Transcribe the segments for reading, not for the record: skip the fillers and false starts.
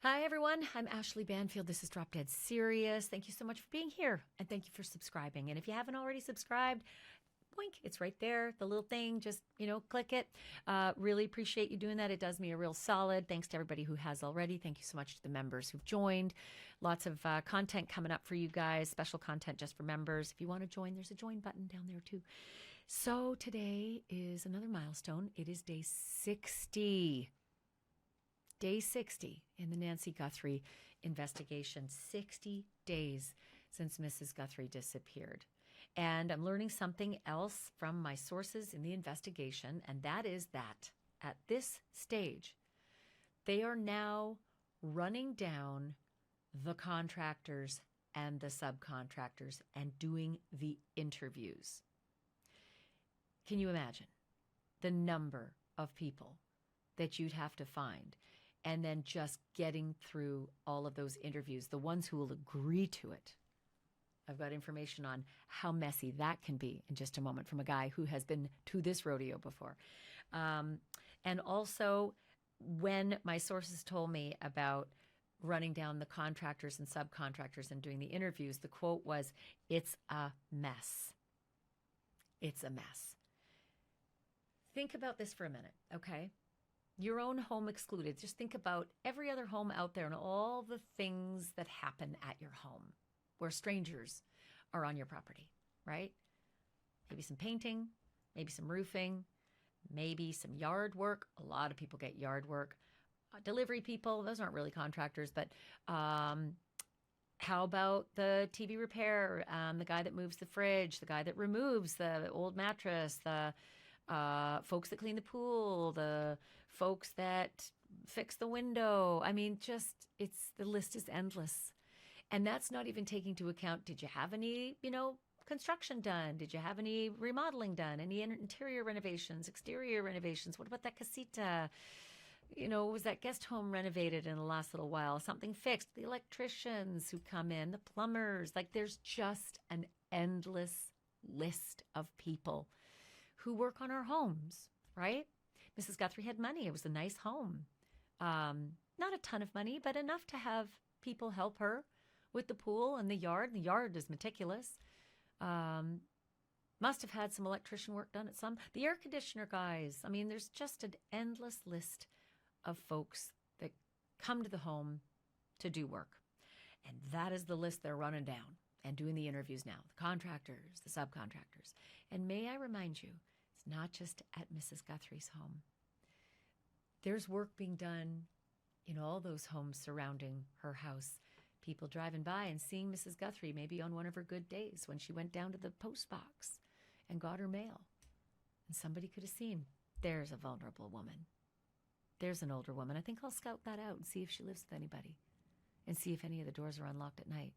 Hi, everyone. I'm Ashleigh Banfield. This is Drop Dead Serious. Thank you so much for being here, and thank you for subscribing. And if you haven't already subscribed, boink, it's right there, the little thing. Just, click it. Really appreciate you doing that. It does me a real solid. Thanks to everybody who has already. Thank you so much to the members who've joined. Lots of content coming up for you guys, special content just for members. If you want to join, there's a join button down there too. So today is another milestone. It is day 60. Day 60 in the Nancy Guthrie investigation. 60 days since Mrs. Guthrie disappeared. And I'm learning something else from my sources in the investigation, and that is that at this stage, they are now running down the contractors and the subcontractors and doing the interviews. Can you imagine the number of people that you'd have to find? And then just getting through all of those interviews, the ones who will agree to it. I've got information on how messy that can be in just a moment from a guy who has been to this rodeo before. And also, when my sources told me about running down the contractors and subcontractors and doing the interviews, the quote was, "It's a mess. It's a mess." Think about this for a minute, okay? Your own home excluded. Just think about every other home out there and all the things that happen at your home where strangers are on your property, right? Maybe some painting, maybe some roofing, maybe some yard work. A lot of people get yard work. Delivery people, those aren't really contractors, but how about the TV repair, the guy that moves the fridge, the guy that removes the old mattress, the folks that clean the pool, the folks that fix the window. I mean, the list is endless. And that's not even taking into account, did you have any, construction done? Did you have any remodeling done? Any interior renovations, exterior renovations? What about that casita? Was that guest home renovated in the last little while? Something fixed? The electricians who come in, the plumbers. There's just an endless list of people who work on our homes, right? Mrs. Guthrie had money. It was a nice home. Not a ton of money, but enough to have people help her with the pool and the yard. The yard is meticulous. Must have had some electrician work done at some. The air conditioner guys. I mean, there's just an endless list of folks that come to the home to do work. And that is the list they're running down and doing the interviews now. The contractors, the subcontractors. And may I remind you, it's not just at Mrs. Guthrie's home. There's work being done in all those homes surrounding her house. People driving by and seeing Mrs. Guthrie maybe on one of her good days when she went down to the post box and got her mail. And somebody could have seen, there's a vulnerable woman. There's an older woman. I think I'll scout that out and see if she lives with anybody and see if any of the doors are unlocked at night.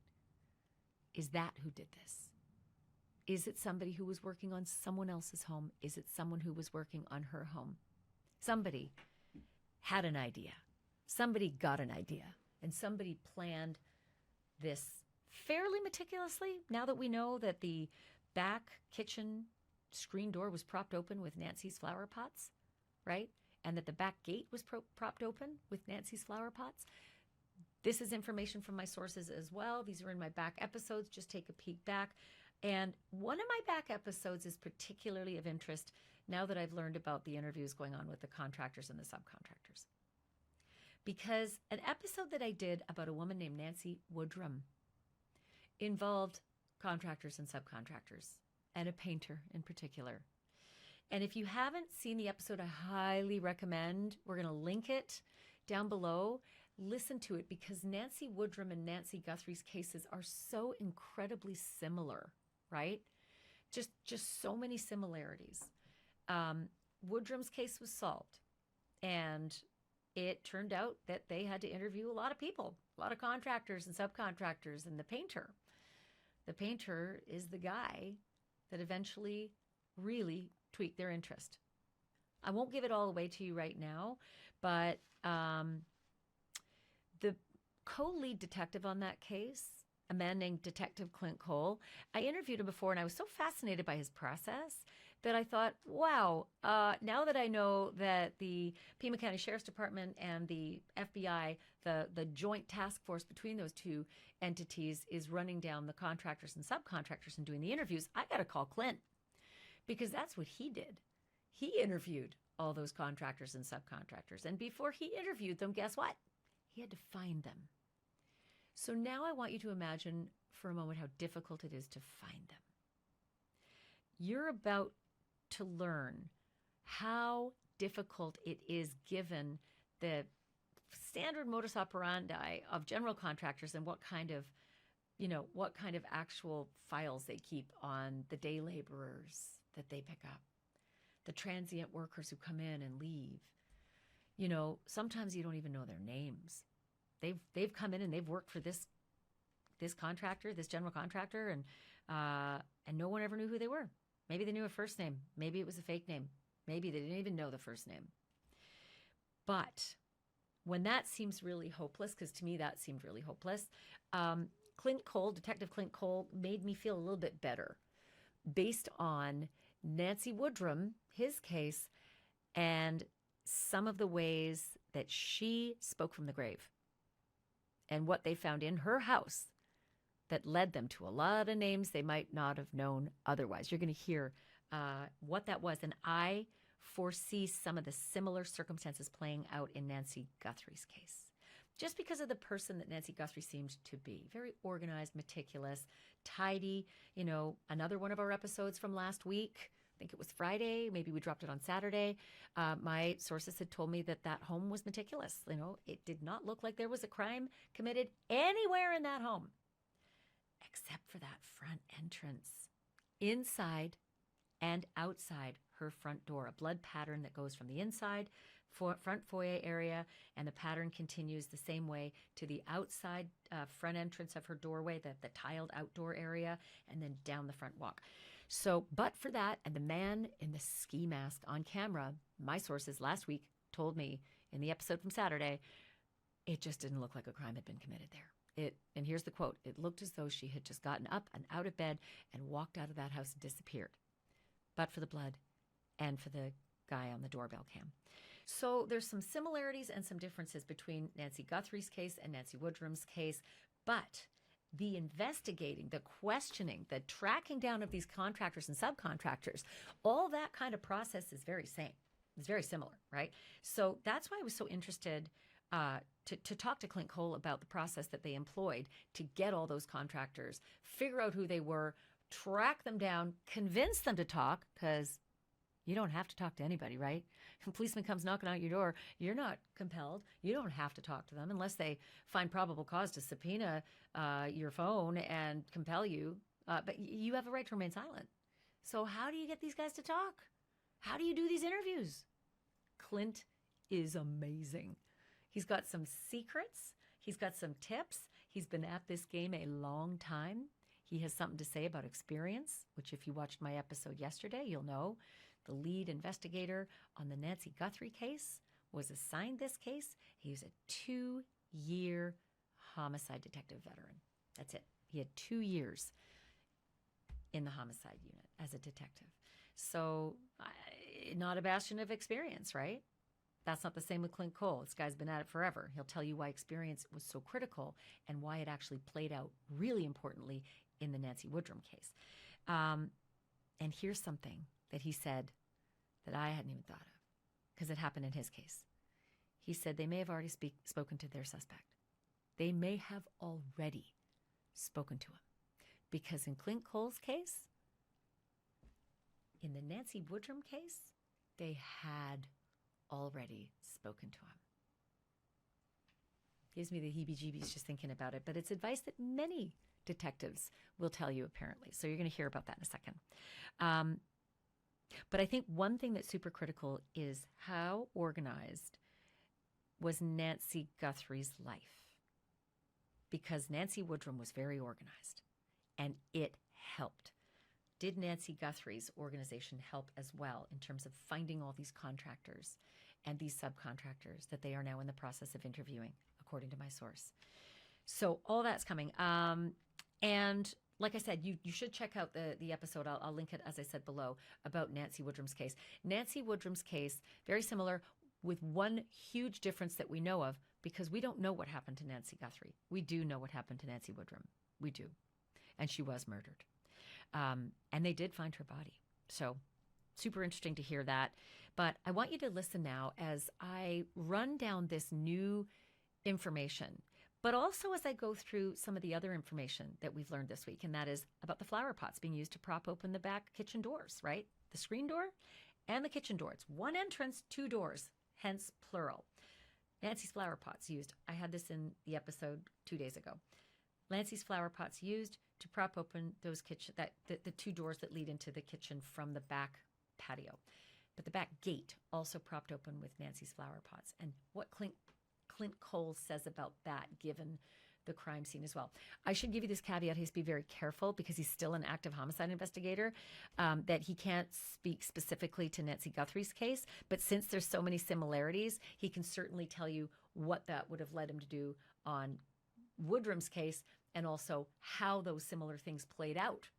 Is that who did this? Is it somebody who was working on someone else's home? Is it someone who was working on her home? Somebody had an idea. Somebody got an idea. And somebody planned this fairly meticulously. Now that we know that the back kitchen screen door was propped open with Nancy's flower pots, right? And that the back gate was propped open with Nancy's flower pots. This is information from my sources as well. These are in my back episodes. Just take a peek back. And one of my back episodes is particularly of interest now that I've learned about the interviews going on with the contractors and the subcontractors. Because an episode that I did about a woman named Nancy Woodrum involved contractors and subcontractors, and a painter in particular. And if you haven't seen the episode, I highly recommend. We're going to link it down below. Listen to it because Nancy Woodrum and Nancy Guthrie's cases are so incredibly similar, right? Just so many similarities. Woodrum's case was solved, and it turned out that they had to interview a lot of people, a lot of contractors and subcontractors, and the painter. The painter is the guy that eventually really tweaked their interest. I won't give it all away to you right now, but the co-lead detective on that case, a man named Detective Clint Cole, I interviewed him before, and I was so fascinated by his process that I thought, wow, now that I know that the Pima County Sheriff's Department and the FBI, the joint task force between those two entities, is running down the contractors and subcontractors and doing the interviews, I got to call Clint, because that's what he did. He interviewed all those contractors and subcontractors. And before he interviewed them, guess what? He had to find them. So now I want you to imagine for a moment how difficult it is to find them. You're about to learn how difficult it is given the standard modus operandi of general contractors and what kind of actual files they keep on the day laborers that they pick up, the transient workers who come in and leave. Sometimes you don't even know their names. They've come in and they've worked for this contractor, this general contractor, and no one ever knew who they were. Maybe they knew a first name. Maybe it was a fake name. Maybe they didn't even know the first name. But when that seems really hopeless, because to me that seemed really hopeless, Clint Cole, Detective Clint Cole, made me feel a little bit better based on Nancy Woodrum, his case, and some of the ways that she spoke from the grave and what they found in her house that led them to a lot of names they might not have known otherwise. You're going to hear what that was. And I foresee some of the similar circumstances playing out in Nancy Guthrie's case. Just because of the person that Nancy Guthrie seemed to be. Very organized, meticulous, tidy. Another one of our episodes from last week, I think it was Friday, maybe we dropped it on Saturday. My sources had told me that home was meticulous. It did not look like there was a crime committed anywhere in that home, except for that front entrance. Inside and outside her front door, a blood pattern that goes from the inside front foyer area, and the pattern continues the same way to the outside front entrance of her doorway, the tiled outdoor area, and then down the front walk. So, but for that, and the man in the ski mask on camera, my sources last week told me in the episode from Saturday, it just didn't look like a crime had been committed there. And here's the quote, it looked as though she had just gotten up and out of bed and walked out of that house and disappeared. But for the blood and for the guy on the doorbell cam. So there's some similarities and some differences between Nancy Guthrie's case and Nancy Woodrum's case, but the investigating, the questioning, the tracking down of these contractors and subcontractors, all that kind of process is very same. It's very similar, right? So that's why I was so interested to talk to Clint Cole about the process that they employed to get all those contractors, figure out who they were, track them down, convince them to talk, because you don't have to talk to anybody, right? If a policeman comes knocking out your door, you're not compelled. You don't have to talk to them unless they find probable cause to subpoena your phone and compel you. But you have a right to remain silent. So how do you get these guys to talk? How do you do these interviews? Clint is amazing. He's got some secrets. He's got some tips. He's been at this game a long time. He has something to say about experience, which if you watched my episode yesterday, you'll know. The lead investigator on the Nancy Guthrie case was assigned this case. He's a 2-year homicide detective veteran. That's it. He had 2 years in the homicide unit as a detective. So not a bastion of experience, right? That's not the same with Clint Cole. This guy's been at it forever. He'll tell you why experience was so critical and why it actually played out really importantly in the Nancy Woodrum case. And here's something that he said that I hadn't even thought of, because it happened in his case. He said they may have already spoken to their suspect. They may have already spoken to him. Because in Clint Cole's case, in the Nancy Woodrum case, they had already spoken to him. Gives me the heebie-jeebies just thinking about it, but it's advice that many detectives will tell you, apparently. So you're going to hear about that in a second. But I think one thing that's super critical is how organized was Nancy Guthrie's life. Because Nancy Woodrum was very organized, and it helped. Did Nancy Guthrie's organization help as well in terms of finding all these contractors and these subcontractors that they are now in the process of interviewing, according to my source? So all that's coming. And like I said, you should check out the episode. I'll link it, as I said, below, about Nancy Woodrum's case. Nancy Woodrum's case, very similar, with one huge difference that we know of, because we don't know what happened to Nancy Guthrie. We do know what happened to Nancy Woodrum. We do. And she was murdered. And they did find her body. So super interesting to hear that. But I want you to listen now as I run down this new information, but also as I go through some of the other information that we've learned this week, and that is about the flower pots being used to prop open the back kitchen doors, right? The screen door and the kitchen door. It's one entrance, two doors, hence plural. Nancy's flower pots used. I had this in the episode 2 days ago. Nancy's flower pots used to prop open those the two doors that lead into the kitchen from the back patio. But the back gate also propped open with Nancy's flower pots. And what Clint Cole says about that, given the crime scene as well. I should give you this caveat. He has to be very careful because he's still an active homicide investigator, that he can't speak specifically to Nancy Guthrie's case. But since there's so many similarities, he can certainly tell you what that would have led him to do on Woodrum's case, and also how those similar things played out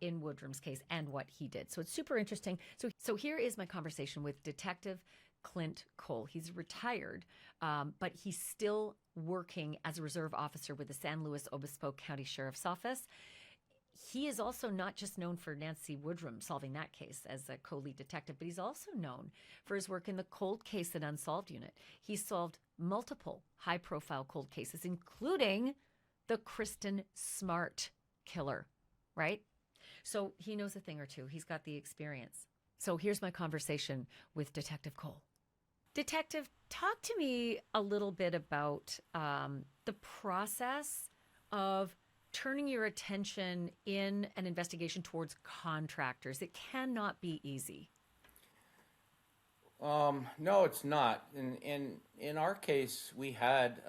in Woodrum's case and what he did. So it's super interesting. So here is my conversation with Detective Clint Cole. He's retired, but he's still working as a reserve officer with the San Luis Obispo County Sheriff's Office. He is also not just known for Nancy Woodrum solving that case as a co-lead detective, but he's also known for his work in the cold case and unsolved unit. He solved multiple high-profile cold cases, including the Kristen Smart killer, right? So he knows a thing or two. He's got the experience. So here's my conversation with Detective Cole. Detective, talk to me a little bit about the process of turning your attention in an investigation towards contractors. It cannot be easy. No, it's not. In our case, we had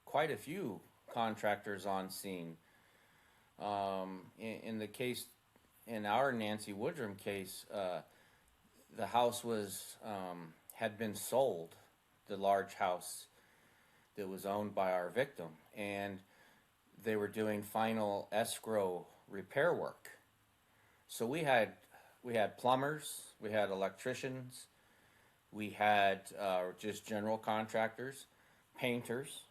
quite a few contractors on scene. In the case, in our Nancy Woodrum case, the house had been sold, the large house that was owned by our victim, and they were doing final escrow repair work. So we had plumbers, we had electricians, we had just general contractors, painters,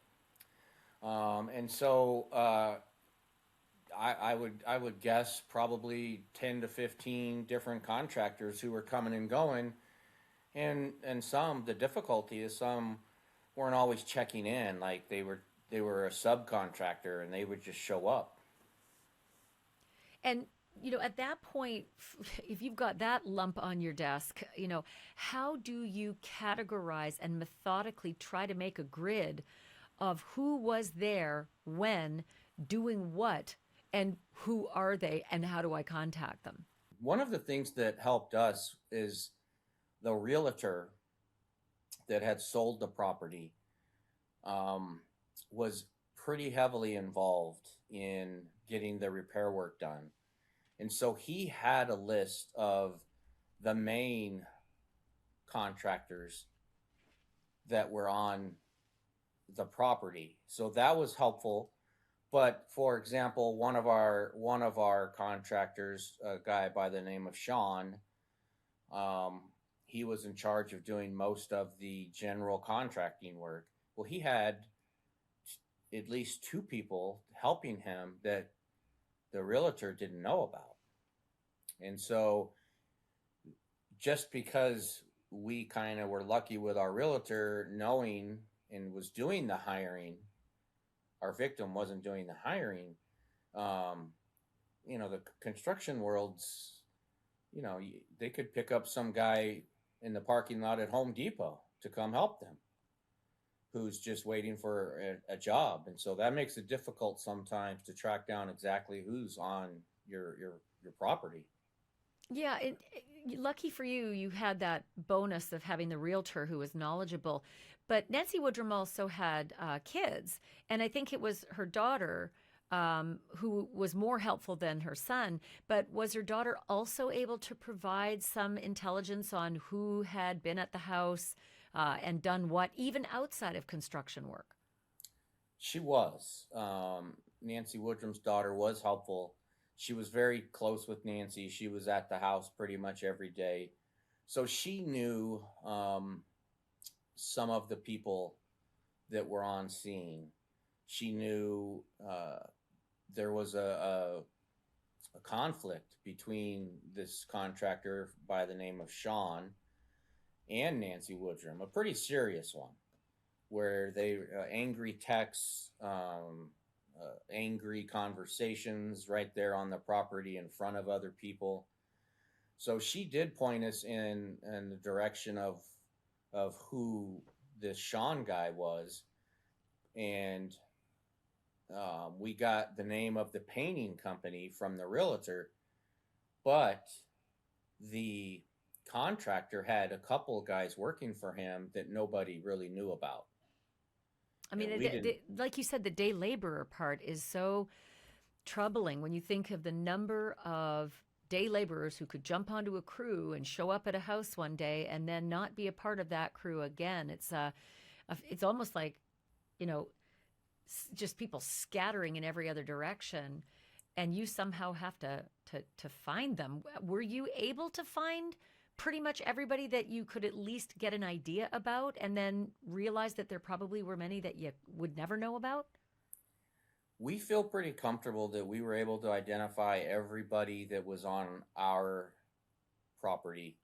and so I would guess probably 10 to 15 different contractors who were coming and going, and the difficulty is some weren't always checking in, like they were a subcontractor and they would just show up. And at that point, if you've got that lump on your desk, how do you categorize and methodically try to make a grid of who was there when, doing what, and who are they, and how do I contact them? One of the things that helped us is the realtor that had sold the property was pretty heavily involved in getting the repair work done. And so he had a list of the main contractors that were on the property. So that was helpful. But for example, one of our contractors, a guy by the name of Sean, he was in charge of doing most of the general contracting work. Well, he had at least two people helping him that the realtor didn't know about. And so just because we kind of were lucky with our realtor knowing and was doing the hiring, our victim wasn't doing the hiring. The construction world's, they could pick up some guy in the parking lot at Home Depot to come help them, who's just waiting for a job. And so that makes it difficult sometimes to track down exactly who's on your property. Yeah, lucky for you, you had that bonus of having the realtor who was knowledgeable. But Nancy Woodrum also had kids, and I think it was her daughter who was more helpful than her son. But was her daughter also able to provide some intelligence on who had been at the house and done what, even outside of construction work? She was. Nancy Woodrum's daughter was helpful. She was very close with Nancy. She was at the house pretty much every day. So she knew some of the people that were on scene. She knew there was a conflict between this contractor by the name of Sean and Nancy Woodrum, a pretty serious one, where they angry texts, angry conversations right there on the property in front of other people. So she did point us in the direction of who this Sean guy was, and we got the name of the painting company from the realtor, but the contractor had a couple guys working for him that nobody really knew about. I mean, And we didn't. like you said, the day laborer part is so troubling when you think of the number of day laborers who could jump onto a crew and show up at a house one day and then not be a part of that crew again. It's almost like, you know, just people scattering in every other direction, and you somehow have to find them. Were you able to find pretty much everybody that you could at least get an idea about, and then realize that there probably were many that you would never know about? We feel pretty comfortable that we were able to identify everybody that was on our property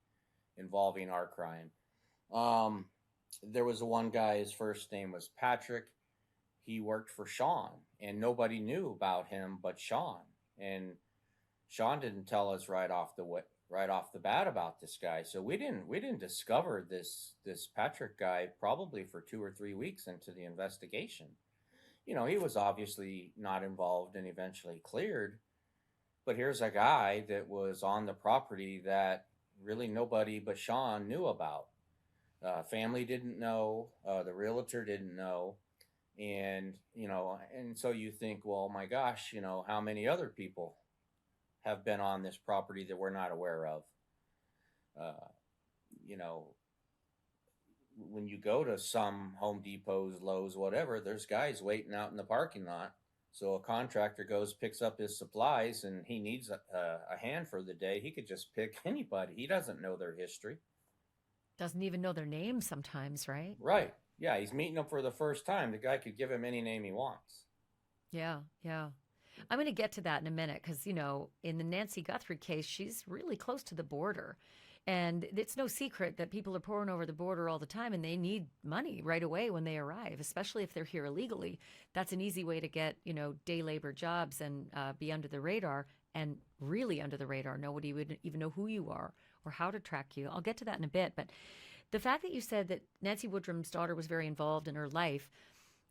involving our crime. There was one guy, his first name was Patrick. He worked for Sean, and nobody knew about him but Sean. And Sean didn't tell us right off the bat about this guy. So we didn't discover this Patrick guy probably for 2 or 3 weeks into the investigation. You know, he was obviously not involved and eventually cleared. But here's a guy that was on the property that really nobody but Sean knew about. Family didn't know, the realtor didn't know. And, and so you think, well, my gosh, how many other people have been on this property that we're not aware of? You know, when you go to some Home Depots, Lowe's, whatever, there's guys waiting out in the parking lot. So a contractor goes, picks up his supplies, and he needs a hand for the day. He could just pick anybody. He doesn't know their history. Doesn't even know their name sometimes, right? Right. Yeah, he's meeting them for the first time. The guy could give him any name he wants. Yeah, yeah. I'm going to get to that in a minute because, in the Nancy Guthrie case, she's really close to the border. And it's no secret that people are pouring over the border all the time, and they need money right away when they arrive, especially if they're here illegally. That's an easy way to get, day labor jobs and be under the radar, and really under the radar. Nobody would even know who you are or how to track you. I'll get to that in a bit. But the fact that you said that Nancy Woodrum's daughter was very involved in her life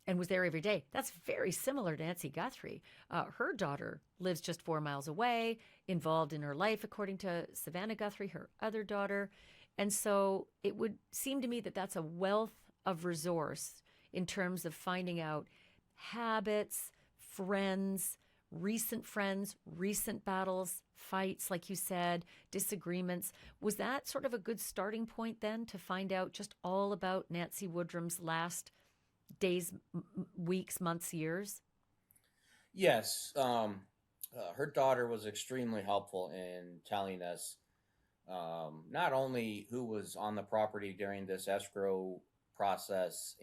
and was there every day, that's very similar to Nancy Guthrie. Her daughter lives just 4 miles away, involved in her life, according to Savannah Guthrie, her other daughter. And so it would seem to me that that's a wealth of resource in terms of finding out habits, friends, recent battles, fights, like you said, disagreements. Was that sort of a good starting point then to find out just all about Nancy Woodrum's last days, weeks, months, years? Yes. Her daughter was extremely helpful in telling us not only who was on the property during this escrow process,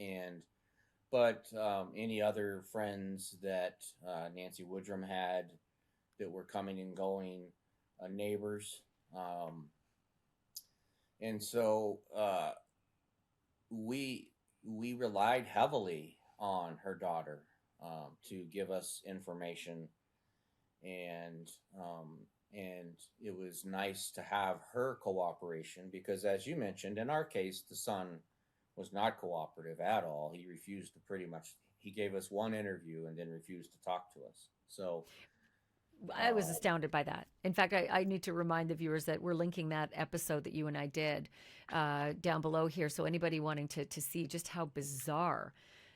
but any other friends that Nancy Woodrum had that were coming and going, neighbors. And so we relied heavily on her daughter to give us information, and it was nice to have her cooperation because, as you mentioned, in our case, the son was not cooperative at all. He refused to he gave us one interview and then refused to talk to us. So I was astounded by that. In fact, I need to remind the viewers that we're linking that episode that you and I did down below here. So anybody wanting to see just how bizarre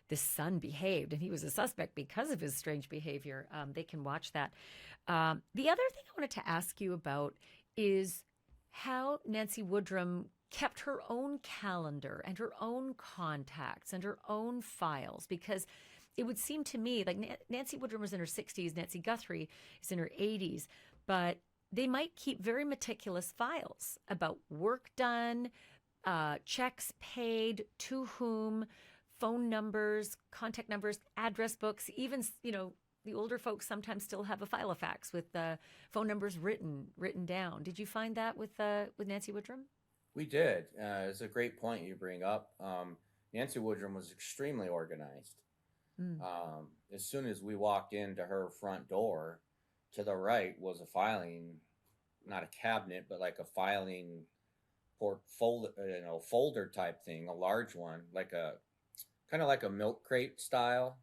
this son behaved, and he was a suspect because of his strange behavior, they can watch that. The other thing I wanted to ask you about is how Nancy Woodrum kept her own calendar and her own contacts and her own files, because it would seem to me like Nancy Woodrum was in her 60s, Nancy Guthrie is in her 80s, but they might keep very meticulous files about work done, checks paid, to whom, phone numbers, contact numbers, address books, even, the older folks sometimes still have a filofax with phone numbers written down. Did you find that with Nancy Woodrum? We did. It's a great point you bring up. Nancy Woodrum was extremely organized. Mm. As soon as we walked into her front door, to the right was a filing, not a cabinet, but like a filing folder type thing, a large one, like a kind of like a milk crate style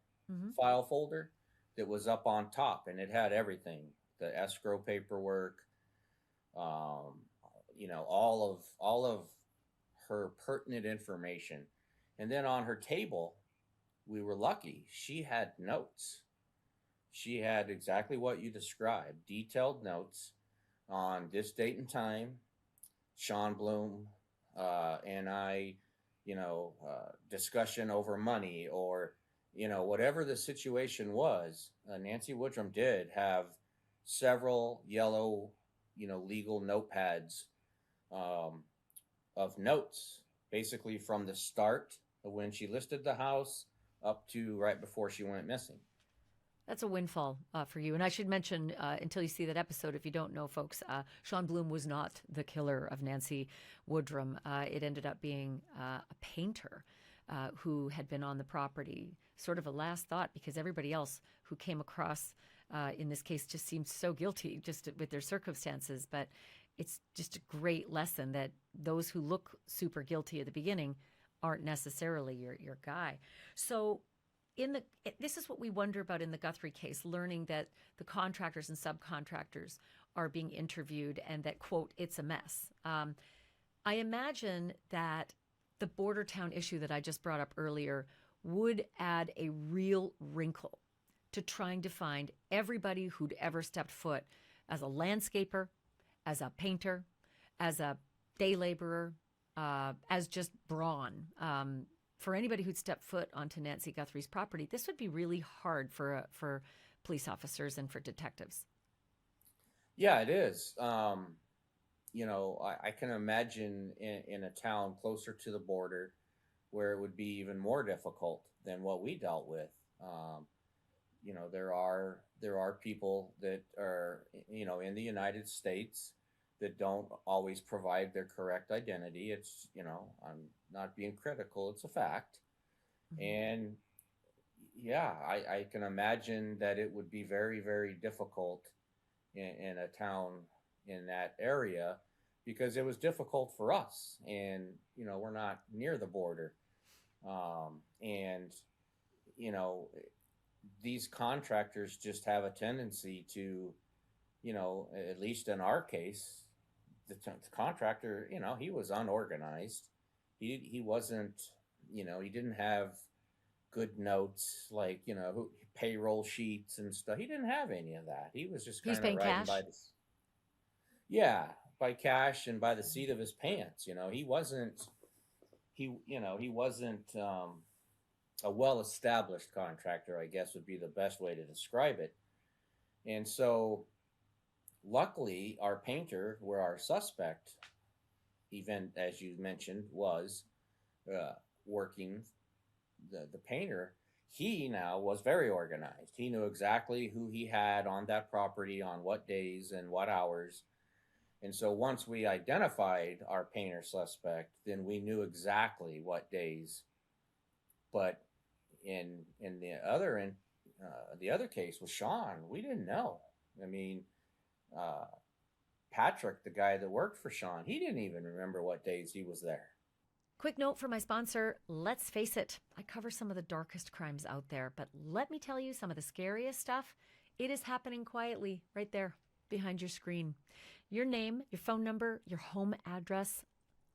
file folder that was up on top, and it had everything: the escrow paperwork, all of her pertinent information. And then on her table, we were lucky. She had notes. She had exactly what you described, detailed notes on this date and time, Sean Bloom and I, discussion over money, or, whatever the situation was. Nancy Woodrum did have several yellow, legal notepads of notes, basically from the start of when she listed the house up to right before she went missing. That's a windfall for you. And I should mention, until you see that episode, if you don't know, folks, Sean Bloom was not the killer of Nancy Woodrum. It ended up being a painter who had been on the property, sort of a last thought, because everybody else who came across, in this case, just seemed so guilty just with their circumstances. But it's just a great lesson that those who look super guilty at the beginning aren't necessarily your guy. So this is what we wonder about in the Guthrie case, learning that the contractors and subcontractors are being interviewed and that, quote, it's a mess. I imagine that the border town issue that I just brought up earlier would add a real wrinkle to trying to find everybody who'd ever stepped foot as a landscaper, as a painter, as a day laborer, as just brawn. For anybody who'd stepped foot onto Nancy Guthrie's property, this would be really hard for police officers and for detectives. Yeah, it is. I can imagine in a town closer to the border where it would be even more difficult than what we dealt with. There are people that are, in the United States that don't always provide their correct identity. It's, I'm not being critical, it's a fact. And yeah, I can imagine that it would be very, very difficult in a town in that area, because it was difficult for us, and we're not near the border, and these contractors just have a tendency to, at least in our case, the contractor, he was unorganized. He wasn't, he didn't have good notes, like, payroll sheets and stuff. He didn't have any of that. He was just kind of writing cash. By cash and by the seat of his pants. He wasn't a well-established contractor, I guess would be the best way to describe it. And so luckily, our painter, where our suspect, even as you mentioned, was working, the painter, he now was very organized. He knew exactly who he had on that property, on what days and what hours. And so once we identified our painter suspect, then we knew exactly what days. But in the other case with Sean, we didn't know. I mean, Patrick, the guy that worked for Sean, he didn't even remember what days he was there. Quick note from my sponsor. Let's face it, I cover some of the darkest crimes out there, but let me tell you, some of the scariest stuff, it is happening quietly right there behind your screen. Your name, your phone number, your home address,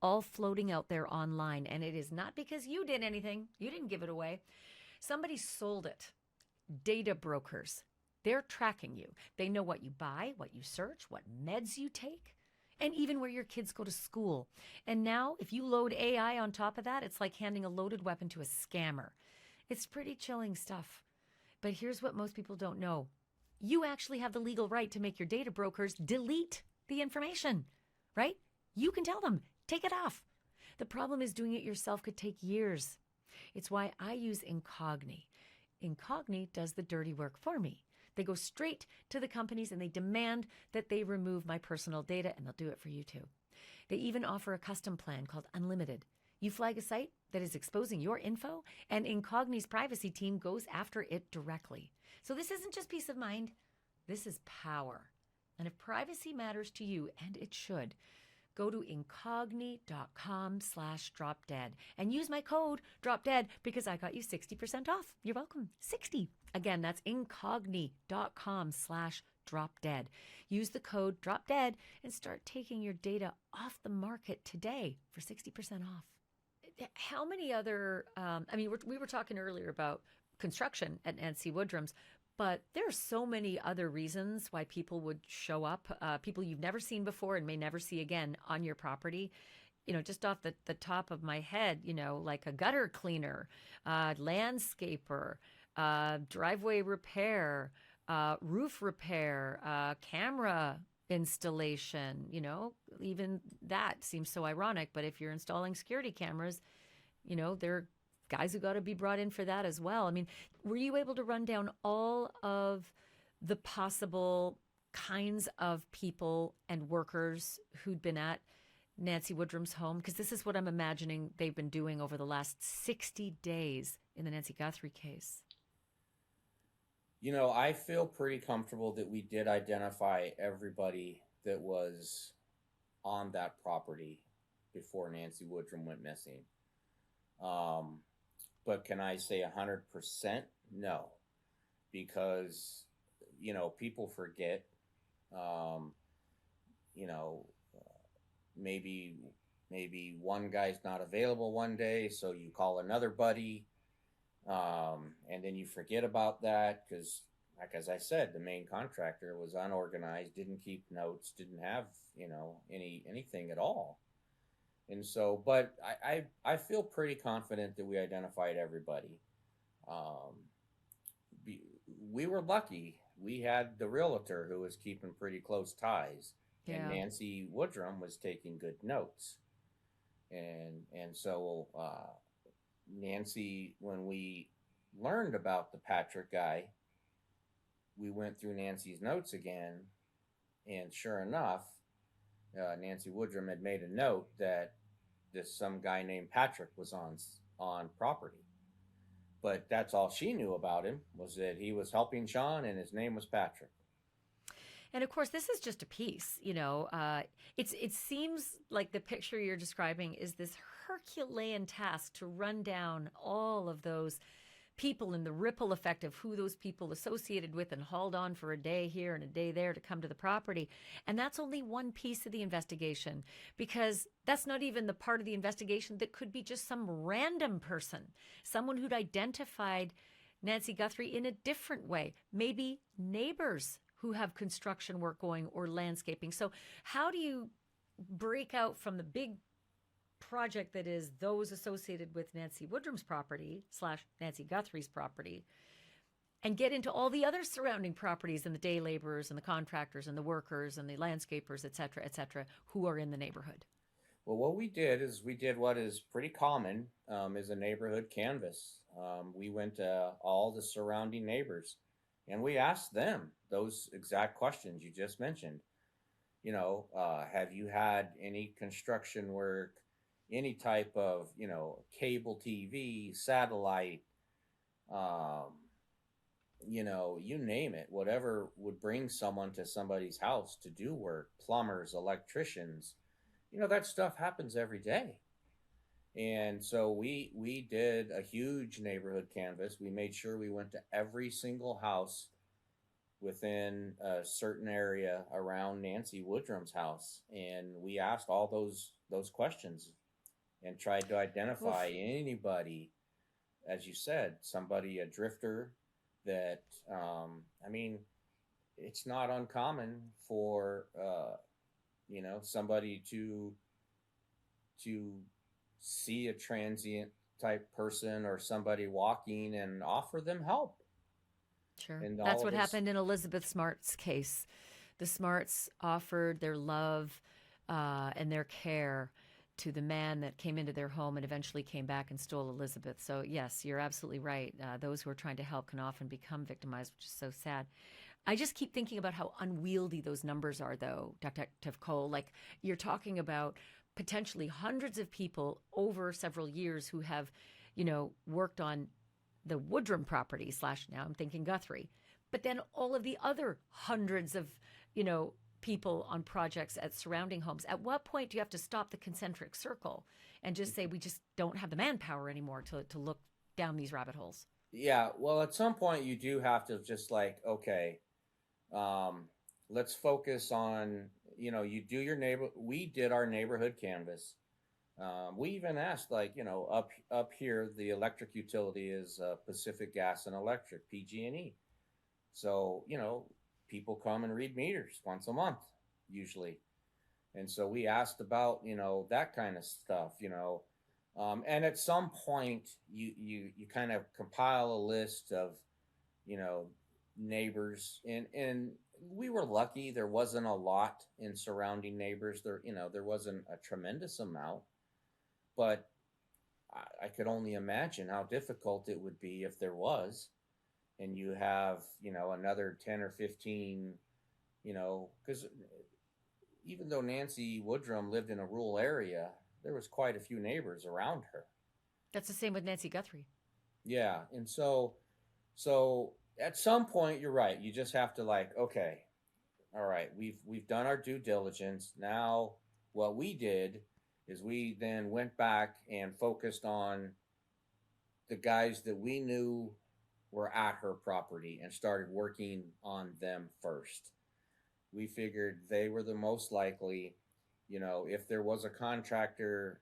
all floating out there online. And it is not because you did anything. You didn't give it away. Somebody sold it. Data brokers. They're tracking you. They know what you buy, what you search, what meds you take, and even where your kids go to school. And now, if you load AI on top of that, it's like handing a loaded weapon to a scammer. It's pretty chilling stuff. But here's what most people don't know. You actually have the legal right to make your data brokers delete the information, right? You can tell them, take it off. The problem is doing it yourself could take years. It's why I use Incogni. Incogni does the dirty work for me. They go straight to the companies and they demand that they remove my personal data, and they'll do it for you too. They even offer a custom plan called Unlimited. You flag a site that is exposing your info, and Incogni's privacy team goes after it directly. So this isn't just peace of mind, this is power. And if privacy matters to you, and it should, go to incogni.com/dropdead and use my code dropdead because I got you 60% off. You're welcome. 60. Again, that's incogni.com/dropdead. Use the code dropdead and start taking your data off the market today for 60% off. How many other, we were talking earlier about construction at Nancy Woodrum's, but there are so many other reasons why people would show up, people you've never seen before and may never see again on your property. Just off the top of my head, like a gutter cleaner, landscaper, driveway repair, roof repair, camera installation, even that seems so ironic. But if you're installing security cameras, there are guys who got to be brought in for that as well. I mean, were you able to run down all of the possible kinds of people and workers who'd been at Nancy Woodrum's home? Because this is what I'm imagining they've been doing over the last 60 days in the Nancy Guthrie case. I feel pretty comfortable that we did identify everybody that was on that property before Nancy Woodrum went missing. But can I say 100%? No, because, people forget, maybe one guy's not available one day, so you call another buddy, and then you forget about that because, like as I said, the main contractor was unorganized, didn't keep notes, didn't have, anything at all. And so, but I feel pretty confident that we identified everybody. We were lucky. We had the realtor who was keeping pretty close ties. Yeah. And Nancy Woodrum was taking good notes. And so Nancy, when we learned about the Patrick guy, we went through Nancy's notes again, and sure enough, Nancy Woodrum had made a note that some guy named Patrick was on property. But that's all she knew about him, was that he was helping Sean and his name was Patrick. And of course, this is just a piece, it seems like the picture you're describing is this Herculean task to run down all of those people and the ripple effect of who those people associated with and hauled on for a day here and a day there to come to the property. And that's only one piece of the investigation, because that's not even the part of the investigation that could be just some random person, someone who'd identified Nancy Guthrie in a different way, maybe neighbors who have construction work going or landscaping. So how do you break out from the big project that is those associated with Nancy Woodrum's property / Nancy Guthrie's property and get into all the other surrounding properties and the day laborers and the contractors and the workers and the landscapers, et cetera, who are in the neighborhood? Well, what we did is we did what is pretty common, is a neighborhood canvas. We went to all the surrounding neighbors and we asked them those exact questions you just mentioned. Have you had any construction work, any type of, cable TV, satellite, you name it, whatever would bring someone to somebody's house to do work, plumbers, electricians, that stuff happens every day. And so we did a huge neighborhood canvas. We made sure we went to every single house within a certain area around Nancy Woodrum's house. And we asked all those questions and tried to identify anybody, as you said, a drifter that, it's not uncommon for, somebody to see a transient type person or somebody walking and offer them help. Sure. And That's all of what us, happened in Elizabeth Smart's case. The Smarts offered their love and their care to the man that came into their home and eventually came back and stole Elizabeth. So, yes, you're absolutely right. Those who are trying to help can often become victimized, which is so sad. I just keep thinking about how unwieldy those numbers are, though, Detective Cole. Like, you're talking about potentially hundreds of people over several years who have, worked on the Woodrum property slash now I'm thinking Guthrie, but then all of the other hundreds of, people on projects at surrounding homes. At what point do you have to stop the concentric circle and just say we just don't have the manpower anymore to look down these rabbit holes? yeah, well, at some point you do have to just like, okay, um, let's focus on, you do your we did our neighborhood canvas. We even asked, like, up here, the electric utility is Pacific Gas and Electric, PG&E. So, people come and read meters once a month, usually. And so we asked about, that kind of stuff, and at some point, you kind of compile a list of, you know, neighbors, and we were lucky. There wasn't a lot in surrounding neighbors. There wasn't a tremendous amount, but I could only imagine how difficult it would be if there was, and you have, another 10 or 15, because even though Nancy Woodrum lived in a rural area, there was quite a few neighbors around her. That's the same with Nancy Guthrie. Yeah, and so at some point you're right. You just have to, like, okay, all right, we've done our due diligence. Now what we did is we then went back and focused on the guys that we knew were at her property and started working on them first. We figured they were the most likely. If there was a contractor,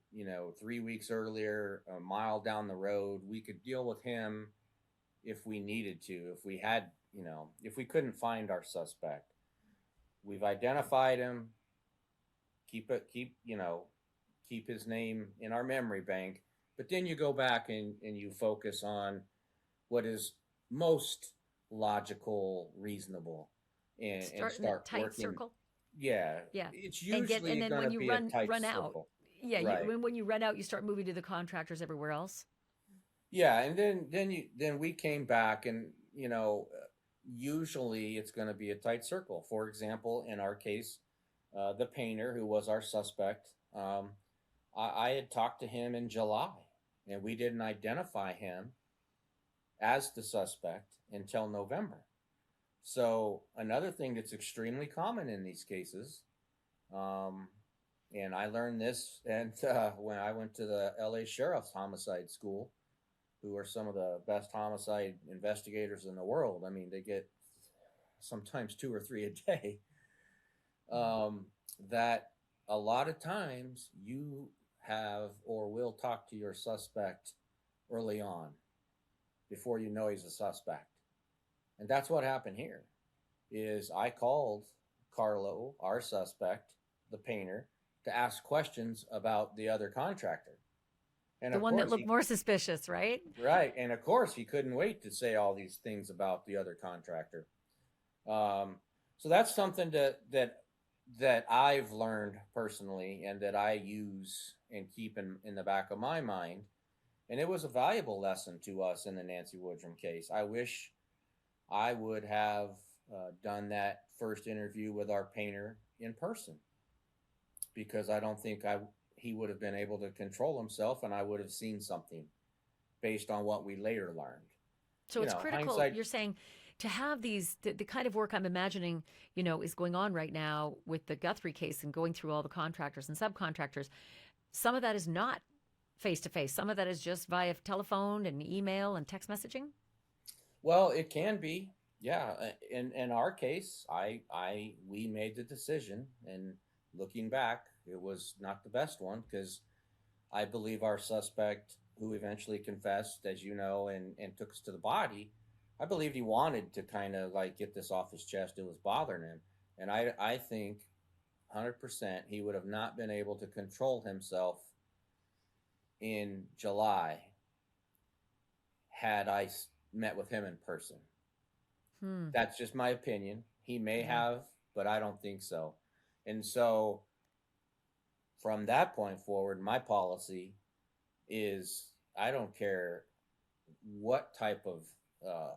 3 weeks earlier, a mile down the road, we could deal with him if we needed to. If we had, if we couldn't find our suspect, we've identified him. Keep his name in our memory bank. But then you go back and you focus on what is most logical, reasonable, and Start in that start tight working. circle. Yeah, Yeah. it's And usually then going when to you be a tight run out, circle. yeah, Right. when you run out, you start moving to the contractors everywhere else. Yeah, and then we came back, and usually it's going to be a tight circle. For example, in our case, the painter who was our suspect, I had talked to him in July, and we didn't identify him as the suspect until November. So another thing that's extremely common in these cases, um, and I learned this, and when I went to the LA Sheriff's Homicide School, who are some of the best homicide investigators in the world. I mean, they get sometimes two or three a day. Um, that a lot of times you have or will talk to your suspect early on before you know he's a suspect. And that's what happened here. Is I called Carlo, our suspect, the painter, to ask questions about the other contractor. And The of one that course looked more suspicious, right? right, and of course he couldn't wait to say all these things about the other contractor. Um, so that's something that I've learned personally, and that I use and keep in the back of my mind. And it was a valuable lesson to us in the Nancy Woodrum case. I wish I would have done that first interview with our painter in person, because I don't think he would have been able to control himself, and I would have seen something based on what we later learned. So it's critical, Hindsight. you're saying, to have the kind of work I'm imagining, is going on right now with the Guthrie case and going through all the contractors and subcontractors. Some of that is not face to face. Some of that is just via telephone and email and text messaging. Well, it can be. Yeah. In our case, we made the decision, and looking back, it was not the best one, because I believe our suspect, who eventually confessed, as you know, and took us to the body, I believed he wanted to kind of like get this off his chest. It was bothering him. And I think 100% he would have not been able to control himself in July had I met with him in person. That's just my opinion. He may Yeah. have, but I don't think so. And so from that point forward, my policy is I don't care what type of uh,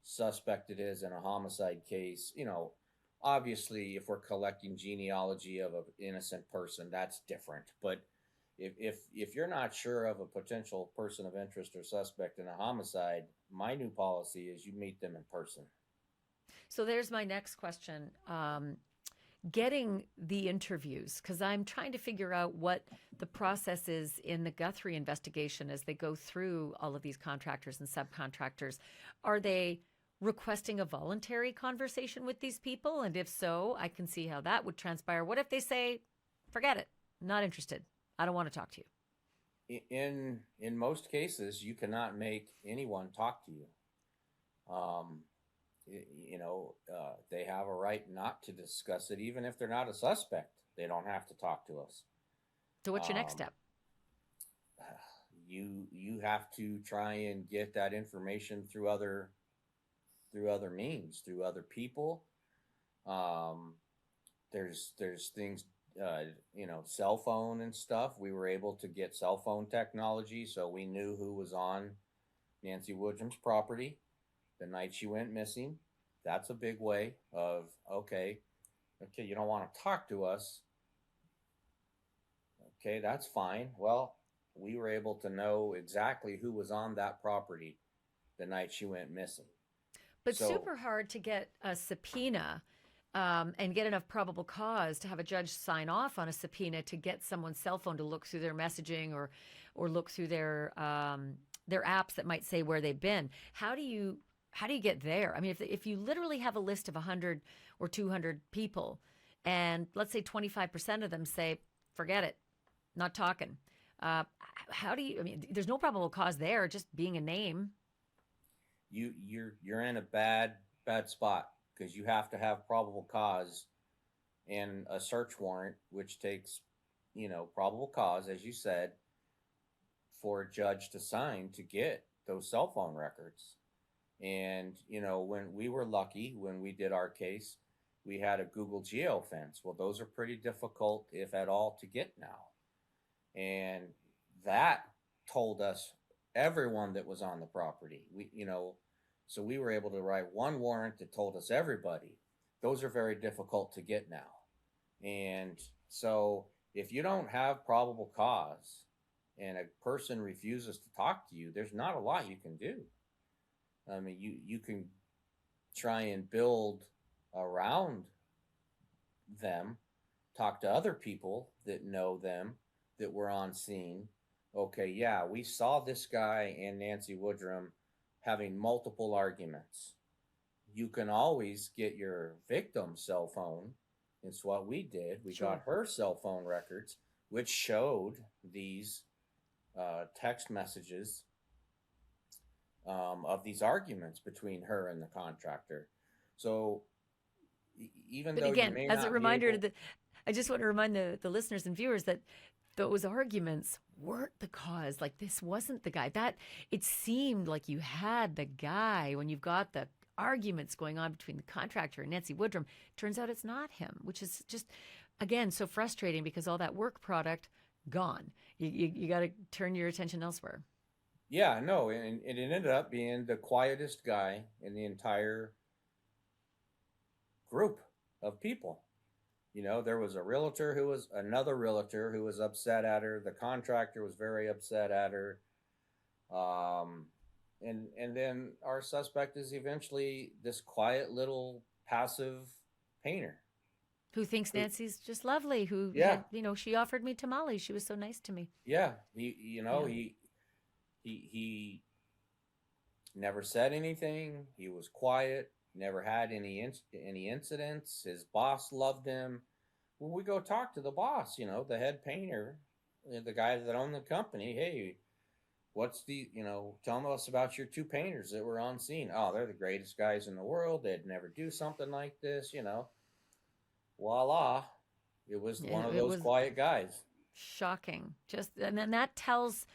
suspect it is in a homicide case. Obviously, if we're collecting genealogy of an innocent person, that's different. But if you're not sure of a potential person of interest or suspect in a homicide, my new policy is you meet them in person. So there's my next question. Getting the interviews, because I'm trying to figure out what the process is in the Guthrie investigation as they go through all of these contractors and subcontractors. Are they requesting a voluntary conversation with these people? And if so, I can see how that would transpire. What if they say, forget it, not interested, I don't want to talk to you? In most cases, you cannot make anyone talk to you. Um, they have a right not to discuss it, even if they're not a suspect. They don't have to talk to us. So what's your next Um, step? you have to try and get that information through other means, through other people. Um, there's things, cell phone and stuff. We were able to get cell phone technology, so we knew who was on Nancy Woodrum's property the night she went missing. That's a big way of okay, you don't want to talk to us. Okay, that's fine. Well, we were able to know exactly who was on that property the night she went missing. But So, super hard to get a subpoena and get enough probable cause to have a judge sign off on a subpoena to get someone's cell phone to look through their messaging or look through their apps that might say where they've been. How do you get there? I mean, if you literally have a list of 100 or 200 people, and let's say 25% of them say, forget it, not talking. Uh, how do you? I mean, there's no probable cause there, just being a name. you're in a bad spot because you have to have probable cause and a search warrant, which takes probable cause, as you said, for a judge to sign to get those cell phone records. And when we were lucky when we did our case, we had a Google Geo fence. Well, those are pretty difficult, if at all, to get now. And that told us everyone that was on the property. So we were able to write one warrant that told us everybody. Those are very difficult to get now. And so if you don't have probable cause and a person refuses to talk to you, there's not a lot you can do. I mean, you can try and build around them, talk to other people that know them that were on scene. Okay, yeah, we saw this guy and Nancy Woodrum having multiple arguments. You can always get your victim's cell phone. It's what we did. We Sure. got her cell phone records, which showed these text messages of these arguments between her and the contractor. So even But though you again, may as a not be reminder able, I just want to remind the listeners and viewers that those arguments weren't the cause. Like this wasn't the guy. That it seemed like you had the guy when you've got the arguments going on between the contractor and Nancy Woodrum. Turns out it's not him, which is just again so frustrating because all that work product gone. You got to turn your attention elsewhere. yeah, no, and it ended up being the quietest guy in the entire group of people. There was a realtor who was another realtor who was upset at her. The contractor was very upset at her. Um, and then our suspect is eventually this quiet little passive painter. Who thinks Who, Nancy's just lovely? Who yeah, had, she offered me tamales. She was so nice to me. yeah. He, Yeah. he never said anything. He was quiet. Never had any incidents. His boss loved him. When we go talk to the boss, the head painter, the guy that owned the company, hey, tell us about your two painters that were on scene. Oh, they're the greatest guys in the world. They'd never do something like this. Voila. It was one of It those was quiet guys. shocking. Just and then that tells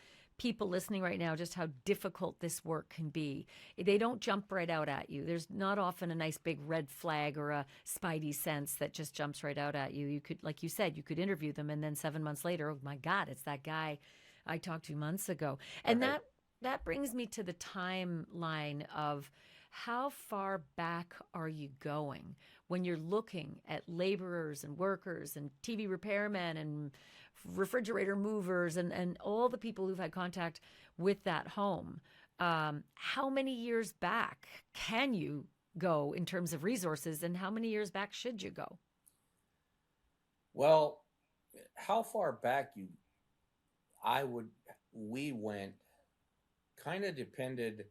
people listening right now just how difficult this work can be. They don't jump right out at you. There's not often a nice big red flag or a spidey sense that just jumps right out at you. You could, like you said, you could interview them, and then 7 months later, oh my God, it's that guy I talked to months ago. And Right. that brings me to the timeline of how far back are you going when you're looking at laborers and workers and TV repairmen and refrigerator movers and all the people who've had contact with that home. How many years back can you go in terms of resources, and how many years back should you go? Well, how far back I would, we went kind of depended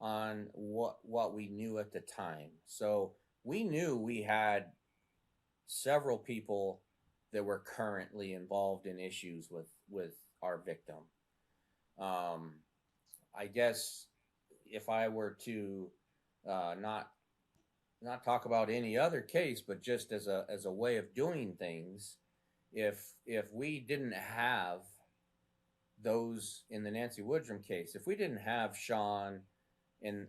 on what we knew at the time. So we knew we had several people that were currently involved in issues with our victim. Um, I guess if I were to not talk about any other case, but just as a way of doing things, if we didn't have those in the Nancy Woodrum case, if we didn't have Sean and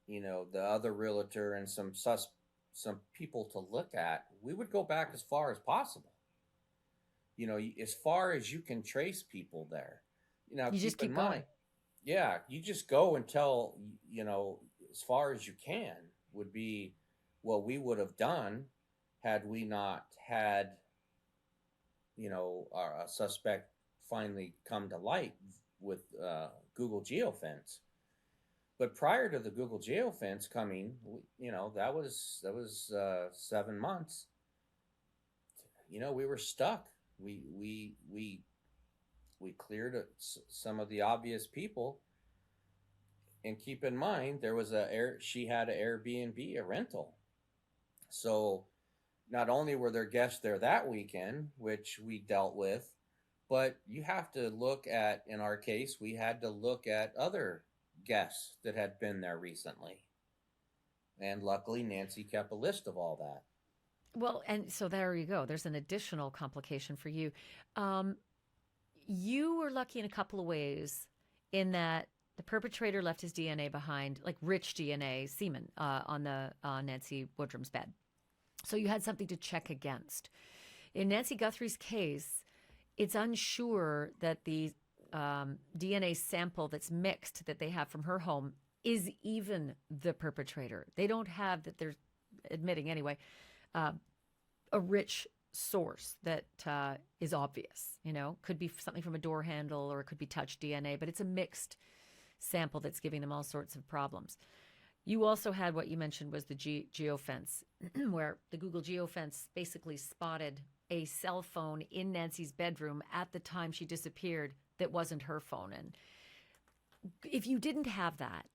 the other realtor and some people to look at, we would go back as far as possible. As far as you can trace people there. You just Keep in keep going. mind, yeah, you just go until as far as you can would be what we would have done had we not had our suspect finally come to light with Google geofence. But prior to the Google geofence coming, that was 7 months. We were stuck. We cleared some of the obvious people, and keep in mind she had an Airbnb, a rental. So not only were there guests there that weekend, which we dealt with, but you have to look at, in our case, we had to look at other guests that had been there recently. And luckily, Nancy kept a list of all that. Well, and so there you go. There's an additional complication for you. You were lucky in a couple of ways in that the perpetrator left his DNA behind, like rich DNA, semen, on Nancy Woodrum's bed. So you had something to check against. In Nancy Guthrie's case, it's unsure that the DNA sample that's mixed that they have from her home is even the perpetrator. They don't have, that they're admitting anyway, a rich source that is obvious. Could be something from a door handle, or it could be touch DNA, but it's a mixed sample that's giving them all sorts of problems. You also had what you mentioned was the geofence, where the Google geofence basically spotted a cell phone in Nancy's bedroom at the time she disappeared that wasn't her phone. And if you didn't have that,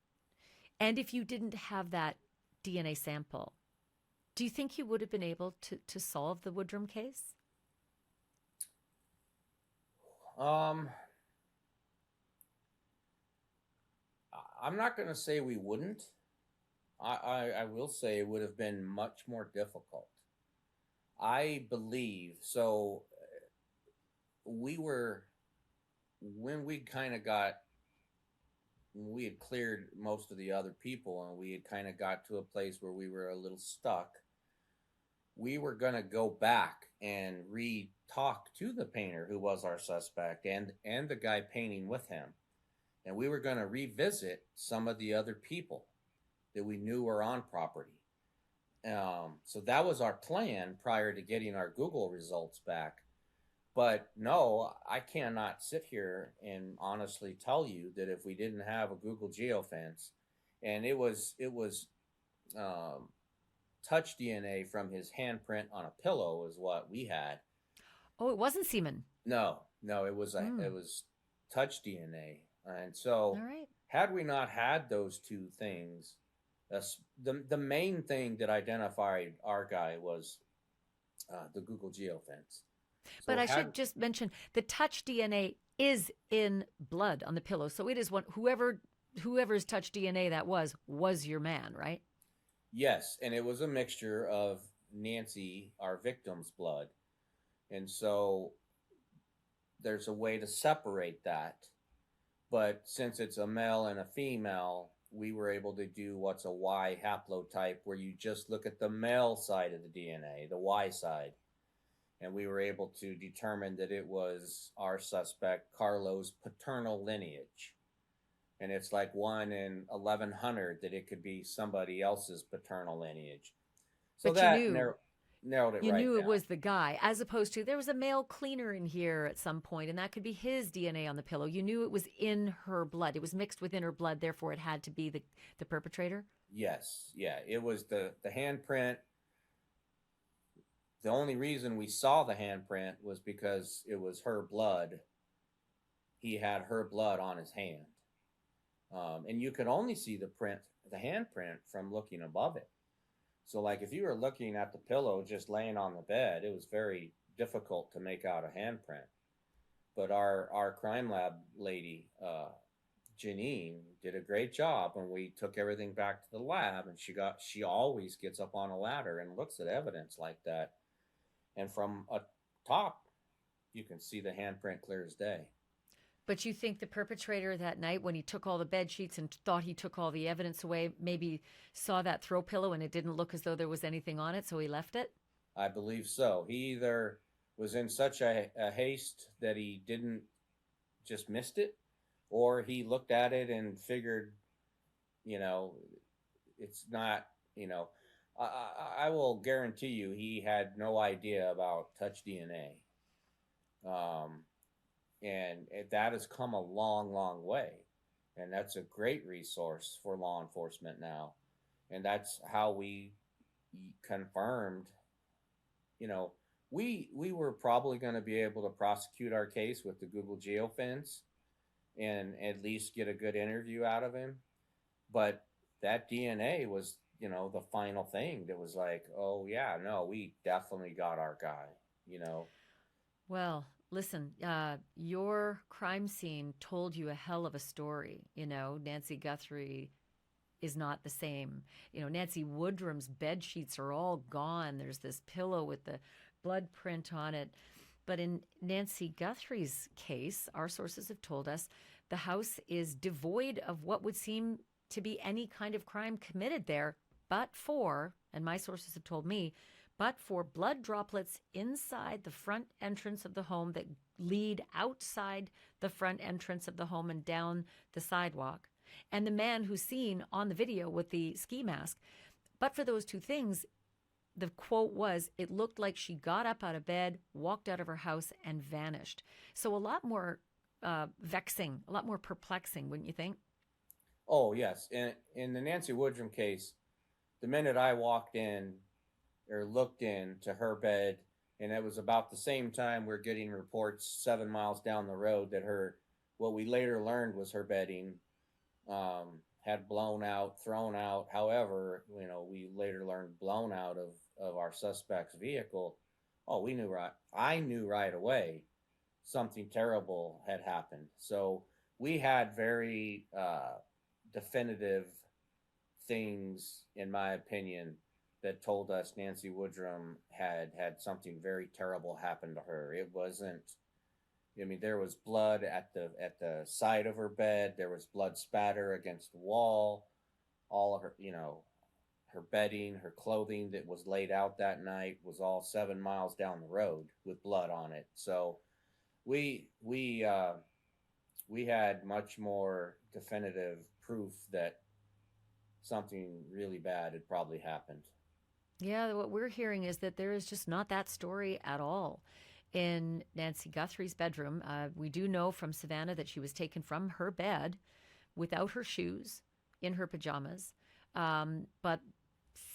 and if you didn't have that DNA sample, do you think you would have been able to solve the Woodrum case? I'm not going to say we wouldn't. I will say it would have been much more difficult. I believe so. When we had cleared most of the other people and we had kind of got to a place where we were a little stuck, we were going to go back and re-talk to the painter who was our suspect and the guy painting with him. And we were going to revisit some of the other people that we knew were on property. So that was our plan prior to getting our Google results back. But no, I cannot sit here and honestly tell you that if we didn't have a Google geofence, and it was touch DNA from his handprint on a pillow is what we had. Oh, it wasn't semen. No, it was it was touch DNA, and so all right. Had we not had those two things, the main thing that identified our guy was the Google geofence. So but I should just mention the touch DNA is in blood on the pillow, so it is whoever's touch DNA that was your man, right? Yes, and it was a mixture of Nancy, our victim's blood, and so there's a way to separate that. But since it's a male and a female, we were able to do what's a Y haplotype, where you just look at the male side of the DNA, the Y side. And we were able to determine that it was our suspect, Carlo's paternal lineage. And it's like 1 in 1,100 that it could be somebody else's paternal lineage. So But that narrowed it you right knew it down. was the guy, as opposed to there was a male cleaner in here at some point, and that could be his DNA on the pillow. You knew it was in her blood. It was mixed within her blood, therefore it had to be the perpetrator. Yes, yeah, it was the handprint. The only reason we saw the handprint was because it was her blood. He had her blood on his hand. And you could only see the handprint, from looking above it. So, like, if you were looking at the pillow just laying on the bed, it was very difficult to make out a handprint. But our crime lab lady, Janine, did a great job, and we took everything back to the lab. And she always gets up on a ladder and looks at evidence like that. And from a top, you can see the handprint clear as day. But you think the perpetrator that night, when he took all the bed sheets and thought he took all the evidence away, maybe saw that throw pillow and it didn't look as though there was anything on it, so he left it? I believe so. He either was in such a haste that he didn't, just missed it, or he looked at it and figured, it's not, I will guarantee you he had no idea about touch DNA. And that has come a long, long way. And that's a great resource for law enforcement now. And that's how we confirmed, we were probably going to be able to prosecute our case with the Google geofence and at least get a good interview out of him. But that DNA was, the final thing that was like, oh, yeah, no, we definitely got our guy, Well, listen, your crime scene told you a hell of a story. Nancy Guthrie is not the same. Nancy Woodrum's bed sheets are all gone. There's this pillow with the blood print on it. But in Nancy Guthrie's case, our sources have told us the house is devoid of what would seem to be any kind of crime committed there, but for, and my sources have told me, but for blood droplets inside the front entrance of the home that lead outside the front entrance of the home and down the sidewalk. And the man who's seen on the video with the ski mask. But for those two things, the quote was, it looked like she got up out of bed, walked out of her house, and vanished. So a lot more vexing, a lot more perplexing, wouldn't you think? Oh, yes. And in the Nancy Woodrum case, the minute I walked in or looked into her bed, and it was about the same time we're getting reports 7 miles down the road that what we later learned was her bedding had blown out, thrown out. However, we later learned blown out of our suspect's vehicle. Oh, I knew right away something terrible had happened. So we had very definitive things, in my opinion, that told us Nancy Woodrum had something very terrible happen to her. It wasn't, there was blood at the side of her bed. There was blood spatter against the wall. All of her, her bedding, her clothing that was laid out that night was all 7 miles down the road with blood on it. So we had much more definitive proof that something really bad had probably happened. Yeah, what we're hearing is that there is just not that story at all. In Nancy Guthrie's bedroom, we do know from Savannah that she was taken from her bed without her shoes, in her pajamas. But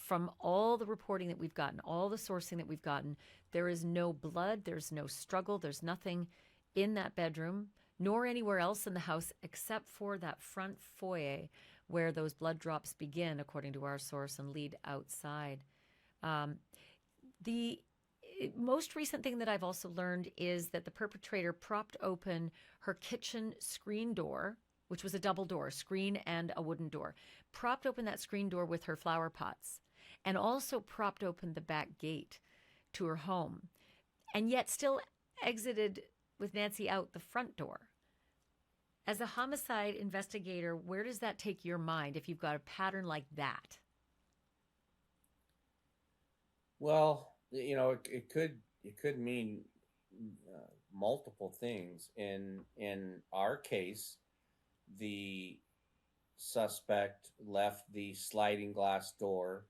from all the reporting that we've gotten, all the sourcing that we've gotten, there is no blood, there's no struggle, there's nothing in that bedroom, nor anywhere else in the house except for that front foyer where those blood drops begin, according to our source, and lead outside. The most recent thing that I've also learned is that the perpetrator propped open her kitchen screen door, which was a double door, screen and a wooden door, propped open that screen door with her flower pots, and also propped open the back gate to her home, and yet still exited with Nancy out the front door. As a homicide investigator, where does that take your mind if you've got a pattern like that? Well, it could mean multiple things. In our case, the suspect left the sliding glass door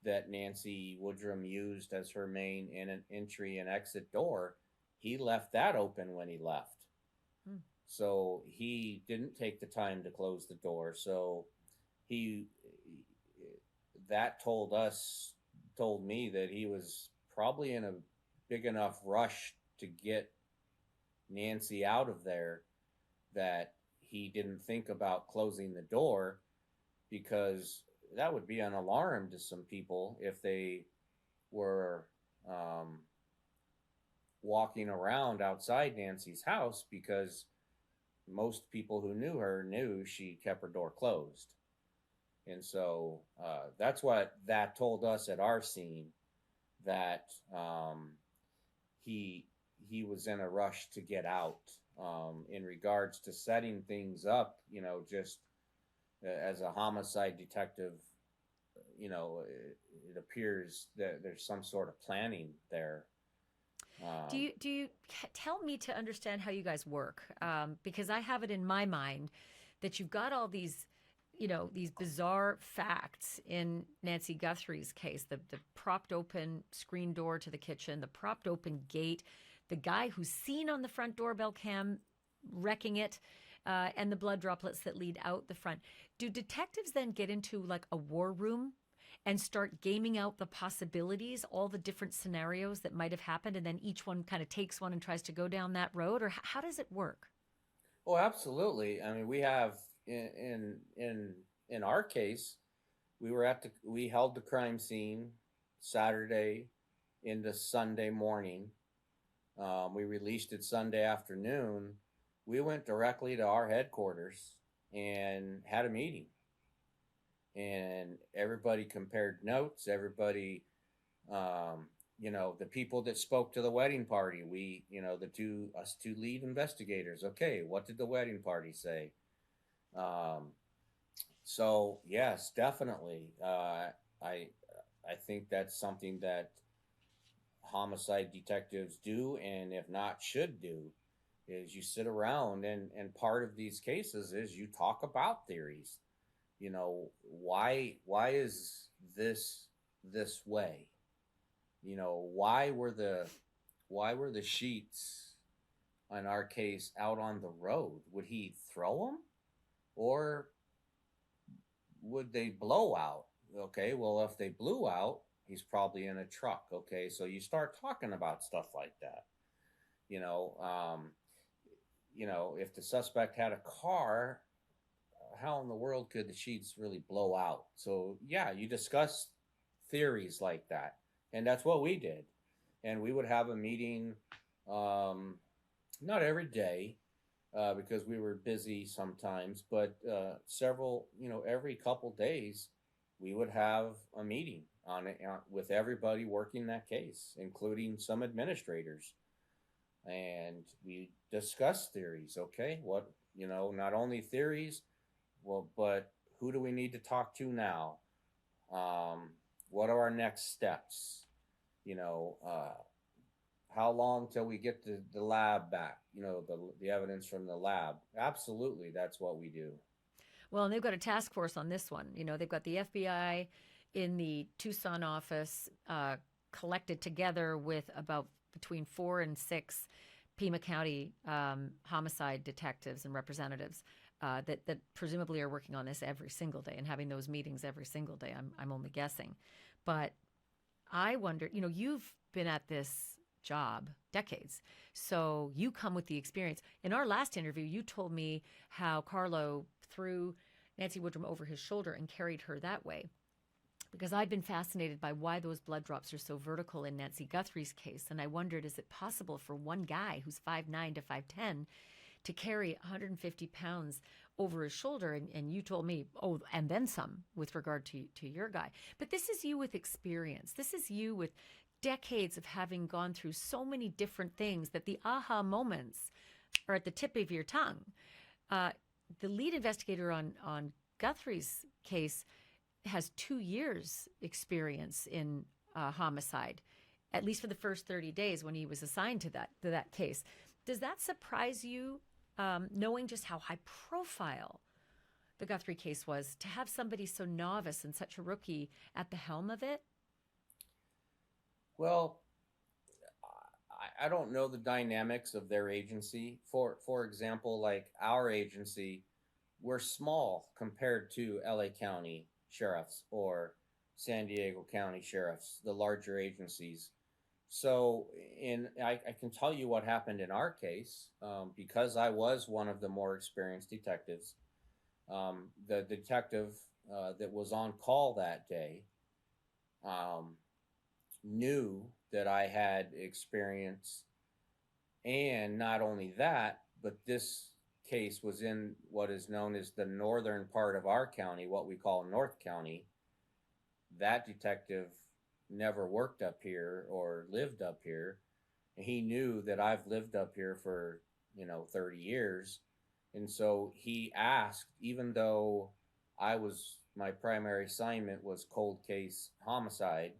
that Nancy Woodrum used as her main entry and exit door. He left that open when he left. So he didn't take the time to close the door. So he that told me that he was probably in a big enough rush to get Nancy out of there that he didn't think about closing the door, because that would be an alarm to some people if they were walking around outside Nancy's house, because most people who knew her knew she kept her door closed. And so that's what that told us at our scene, that he was in a rush to get out. In regards to setting things up, just as a homicide detective, it appears that there's some sort of planning there. Do you tell me to understand how you guys work? Because I have it in my mind that you've got all these, these bizarre facts in Nancy Guthrie's case, the propped open screen door to the kitchen, the propped open gate, the guy who's seen on the front doorbell cam wrecking it, and the blood droplets that lead out the front. Do detectives then get into like a war room and start gaming out the possibilities, all the different scenarios that might have happened, and then each one kind of takes one and tries to go down that road? Or how does it work? Oh, absolutely. I mean, we have in our case, we held the crime scene Saturday into Sunday morning. We released it Sunday afternoon. We went directly to our headquarters and had a meeting. And everybody compared notes. Everybody, the people that spoke to the wedding party, us two lead investigators. Okay, what did the wedding party say? So yes, definitely. I think that's something that homicide detectives do, and if not, should do, is you sit around and part of these cases is you talk about theories. Why is this way? Why were the sheets in our case out on the road? Would he throw them, or would they blow out? Okay, well, if they blew out, he's probably in a truck. Okay, so you start talking about stuff like that. If the suspect had a car, how in the world could the sheets really blow out? So yeah, you discuss theories like that, and that's what we did. And we would have a meeting, not every day, because we were busy sometimes, but every couple days, we would have a meeting on it with everybody working that case, including some administrators. And we discuss theories. Okay, not only theories, well, but who do we need to talk to now? What are our next steps? How long till we get the lab back? The evidence from the lab. Absolutely, that's what we do. Well, and they've got a task force on this one. They've got the FBI in the Tucson office collected together with about between 4 and 6 Pima County homicide detectives and representatives that presumably are working on this every single day and having those meetings every single day. I'm only guessing. But I wonder, you've been at this job decades, so you come with the experience. In our last interview, you told me how Carlo threw Nancy Woodrum over his shoulder and carried her that way, because I've been fascinated by why those blood drops are so vertical in Nancy Guthrie's case. And I wondered, is it possible for one guy who's 5'9" to 5'10" to carry 150 pounds over his shoulder? And you told me, oh, and then some with regard to your guy. But this is you with experience. This is you with decades of having gone through so many different things that the aha moments are at the tip of your tongue. The lead investigator on Guthrie's case has 2 years experience in homicide, at least for the first 30 days when he was assigned to that case. Does that surprise you, knowing just how high profile the Guthrie case was, to have somebody so novice and such a rookie at the helm of it? Well, I don't know the dynamics of their agency. For example, like our agency, we're small compared to LA County sheriffs or San Diego County sheriffs, the larger agencies. So, I can tell you what happened in our case, because I was one of the more experienced detectives. The detective that was on call that day um, knew that I had experience, and not only that, but this case was in what is known as the northern part of our county, what we call North County. That detective never worked up here or lived up here. He knew that I've lived up here for 30 years, and so he asked, even though my primary assignment was cold case homicide,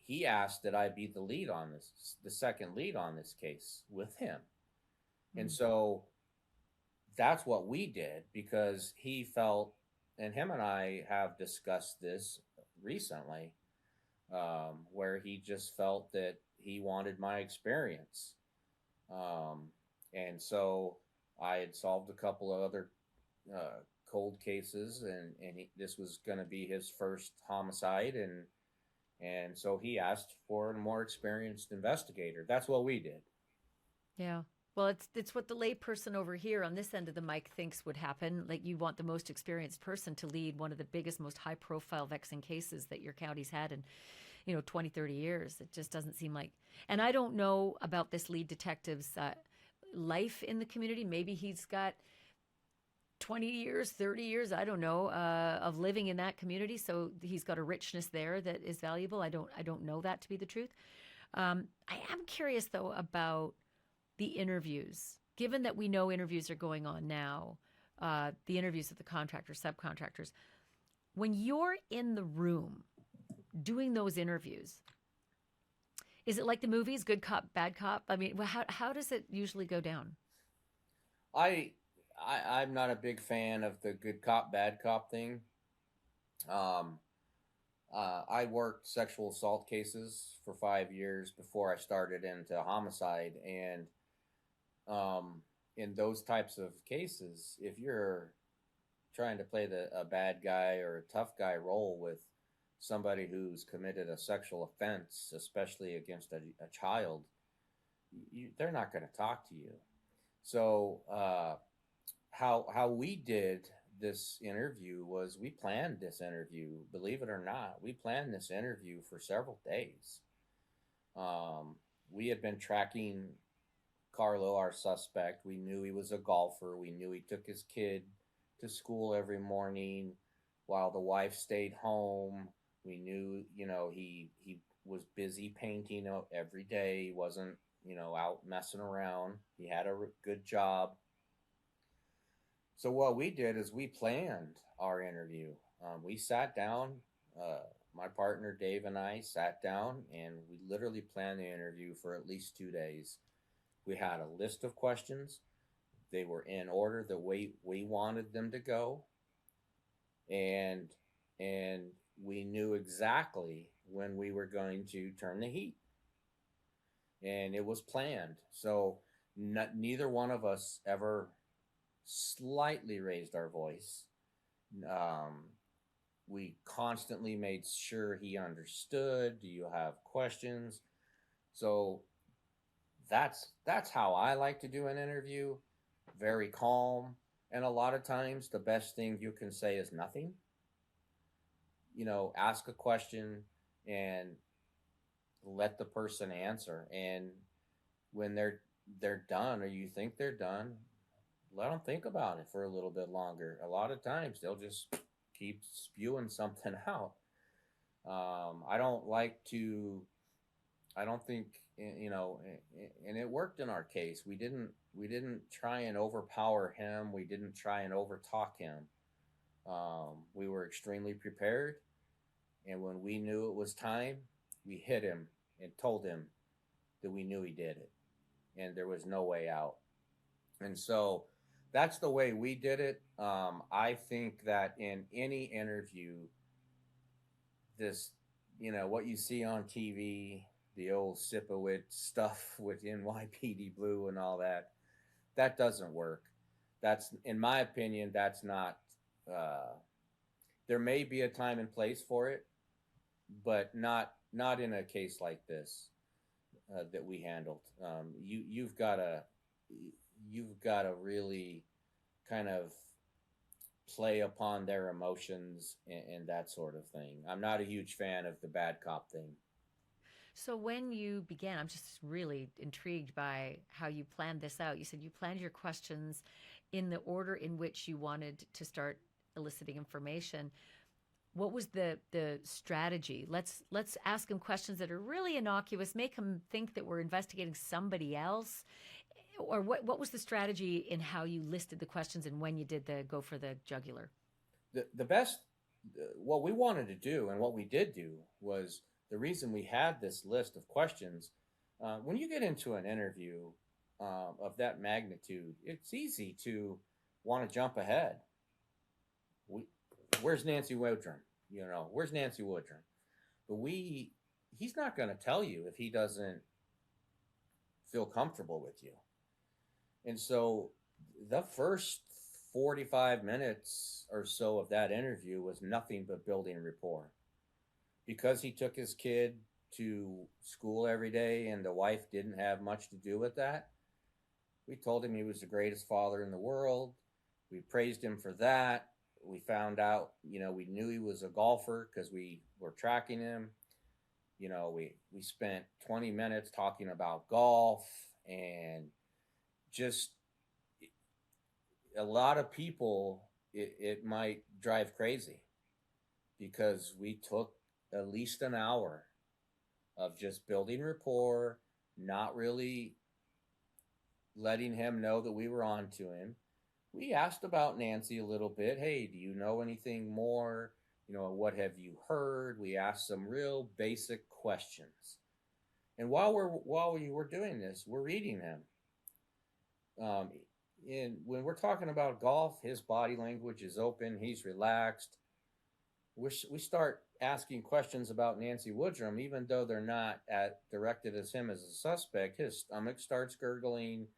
he asked that I be the second lead on this case with him. And so that's what we did, because he felt, and him and I have discussed this recently, where he just felt that he wanted my experience. And so I had solved a couple of other cold cases, and this was going to be his first homicide, and so he asked for a more experienced investigator. That's what we did. Yeah. Well, it's what the layperson over here on this end of the mic thinks would happen. Like, you want the most experienced person to lead one of the biggest, most high-profile, vexing cases that your county's had in 20, 30 years. It just doesn't seem like. And I don't know about this lead detective's life in the community. Maybe he's got 20 years, 30 years, I don't know, of living in that community. So he's got a richness there that is valuable. I don't know that to be the truth. I am curious, though, about the interviews. Given that we know interviews are going on now, the interviews of the contractors, subcontractors, when you're in the room doing those interviews, is it like the movies, good cop, bad cop? I mean, how does it usually go down? I'm not a big fan of the good cop, bad cop thing. Um, I worked sexual assault cases for 5 years before I started into homicide, and in those types of cases, if you're trying to play a bad guy or a tough guy role with somebody who's committed a sexual offense, especially against a child, they're not going to talk to you. So how we did this interview was, we planned this interview. Believe it or not, we planned this interview for several days. We had been tracking Carlo, our suspect. We knew he was a golfer. We knew he took his kid to school every morning while the wife stayed home. We knew, he was busy painting every day. He wasn't, out messing around. He had a good job. So what we did is we planned our interview. We sat down, my partner Dave and I sat down, and we literally planned the interview for at least 2 days. We had a list of questions. They were in order the way we wanted them to go. And we knew exactly when we were going to turn the heat. And it was planned. So neither one of us ever slightly raised our voice. We constantly made sure he understood. Do you have questions? So that's how I like to do an interview. Very calm. And a lot of times the best thing you can say is nothing. Ask a question and let the person answer. And when they're done, or you think they're done, let them think about it for a little bit longer. A lot of times they'll just keep spewing something out. I don't like to. I don't think and it worked in our case. We didn't try and overpower him. We didn't try and overtalk him. We were extremely prepared, and when we knew it was time, we hit him and told him that we knew he did it, and there was no way out. And so that's the way we did it. I think that in any interview, this, what you see on TV, the old Sipowicz stuff with NYPD Blue and all that, that doesn't work. That's, in my opinion, that's not. Uh, there may be a time and place for it, but not in a case like this that we handled. You've got to really kind of play upon their emotions and that sort of thing. I'm not a huge fan of the bad cop thing. So when you began, I'm just really intrigued by how you planned this out. You said you planned your questions in the order in which you wanted to start eliciting information. What was the strategy? Let's ask them questions that are really innocuous, make them think that we're investigating somebody else. Or what was the strategy in how you listed the questions and when you did the go for the jugular? The best, what we wanted to do and what we did do was the reason we had this list of questions. When you get into an interview of that magnitude, it's easy to want to jump ahead. We, where's Nancy Woodrum? Where's Nancy Woodrum? But he's not going to tell you if he doesn't feel comfortable with you. And so the first 45 minutes or so of that interview was nothing but building rapport. Because he took his kid to school every day and the wife didn't have much to do with that, we told him he was the greatest father in the world. We praised him for that. We found out, we knew he was a golfer because we were tracking him. We spent 20 minutes talking about golf, and just a lot of people, it might drive crazy because we took at least an hour of just building rapport, not really letting him know that we were on to him. We asked about Nancy a little bit. Hey, do you know anything more? What have you heard? We asked some real basic questions. And while we were doing this, we're reading him. And when we're talking about golf, his body language is open. He's relaxed. We start asking questions about Nancy Woodrum, even though they're not directed as him as a suspect. His stomach starts gurgling.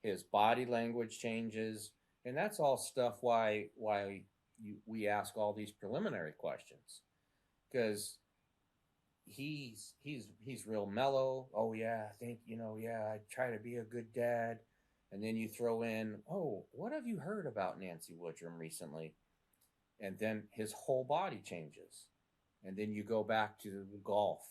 His body language changes, and that's all stuff we ask all these preliminary questions, because he's real mellow. Oh yeah, I think yeah, I try to be a good dad. And then you throw in, oh, what have you heard about Nancy Woodrum recently? And then his whole body changes. And then you go back to golf,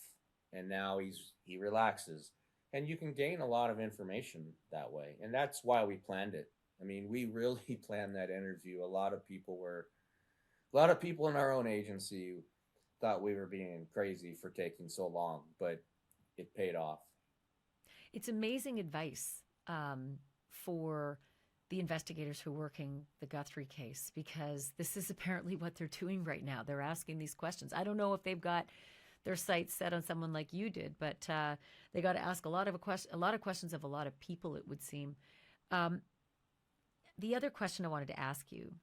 and now he relaxes. And you can gain a lot of information that way. And that's why we planned it. I mean, we really planned that interview. A lot of people in our own agency thought we were being crazy for taking so long, but it paid off. It's amazing advice for the investigators who are working the Guthrie case, because this is apparently what they're doing right now. They're asking these questions. I don't know if they've got their sights set on someone like you did, but they got to ask a lot of questions of a lot of people, it would seem. The other question I wanted to ask you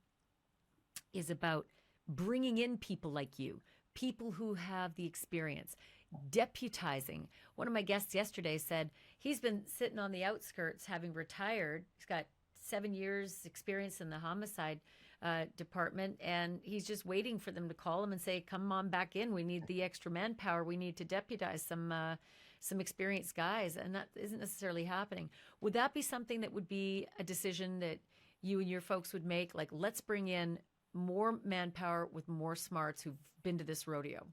is about bringing in people like you, people who have the experience, deputizing. One of my guests yesterday said he's been sitting on the outskirts, having retired. He's got 7 years experience in the homicide department, and he's just waiting for them to call him and say, come on back in. We need the extra manpower. We need to deputize some experienced guys, and that isn't necessarily happening. Would that be something that would be a decision that you and your folks would make? Like, let's bring in more manpower with more smarts who've been to this rodeo.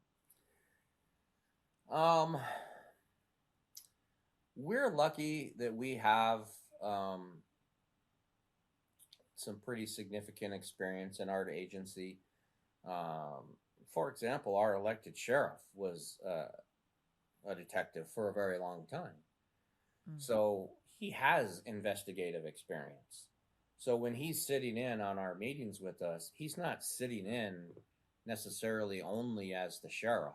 We're lucky that we have some pretty significant experience in our agency. for example, our elected sheriff was a detective for a very long time. Mm. So he has investigative experience. So when he's sitting in on our meetings with us, he's not sitting in necessarily only as the sheriff.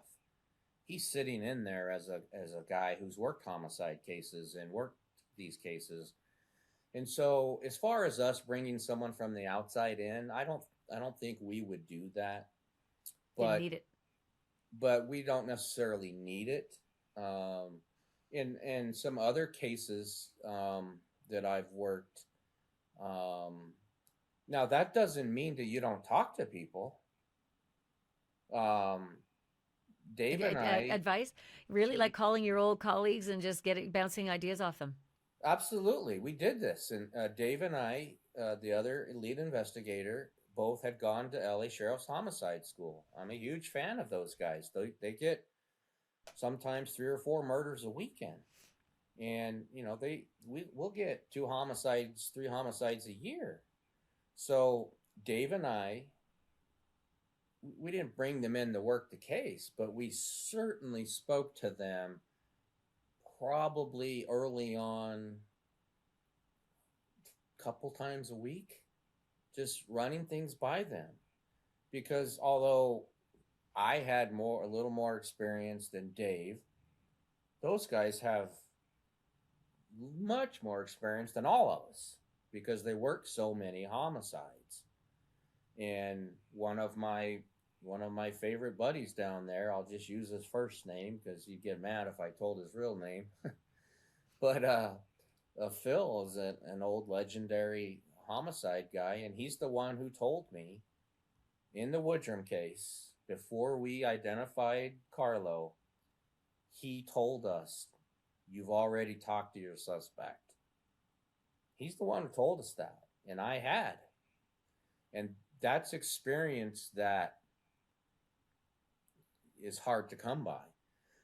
He's sitting in there as a guy who's worked homicide cases and worked these cases. And so as far as us bringing someone from the outside in, I don't think we would do that. Didn't But need it. but we don't necessarily need it. In some other cases that I've worked, now that doesn't mean that you don't talk to people. Um, Dave and I, Advice? Really? Like calling your old colleagues and just bouncing ideas off them? absolutely, we did this, and Dave and I, the other lead investigator, both had gone to LA Sheriff's Homicide School. I'm a huge fan of those guys. They get sometimes 3 or 4 murders a weekend, and we'll get 2 homicides, 3 homicides a year. So Dave and I, we didn't bring them in to work the case, but we certainly spoke to them probably early on a couple times a week, just running things by them. Because although I had a little more experience than Dave, those guys have much more experience than all of us because they work so many homicides. And one of my favorite buddies down there, I'll just use his first name because he'd get mad if I told his real name. But Phil is an old legendary homicide guy, and he's the one who told me in the Woodrum case, before we identified Carlo, he told us, "You've already talked to your suspect." He's the one who told us that, and I had. And that's experience that is hard to come by.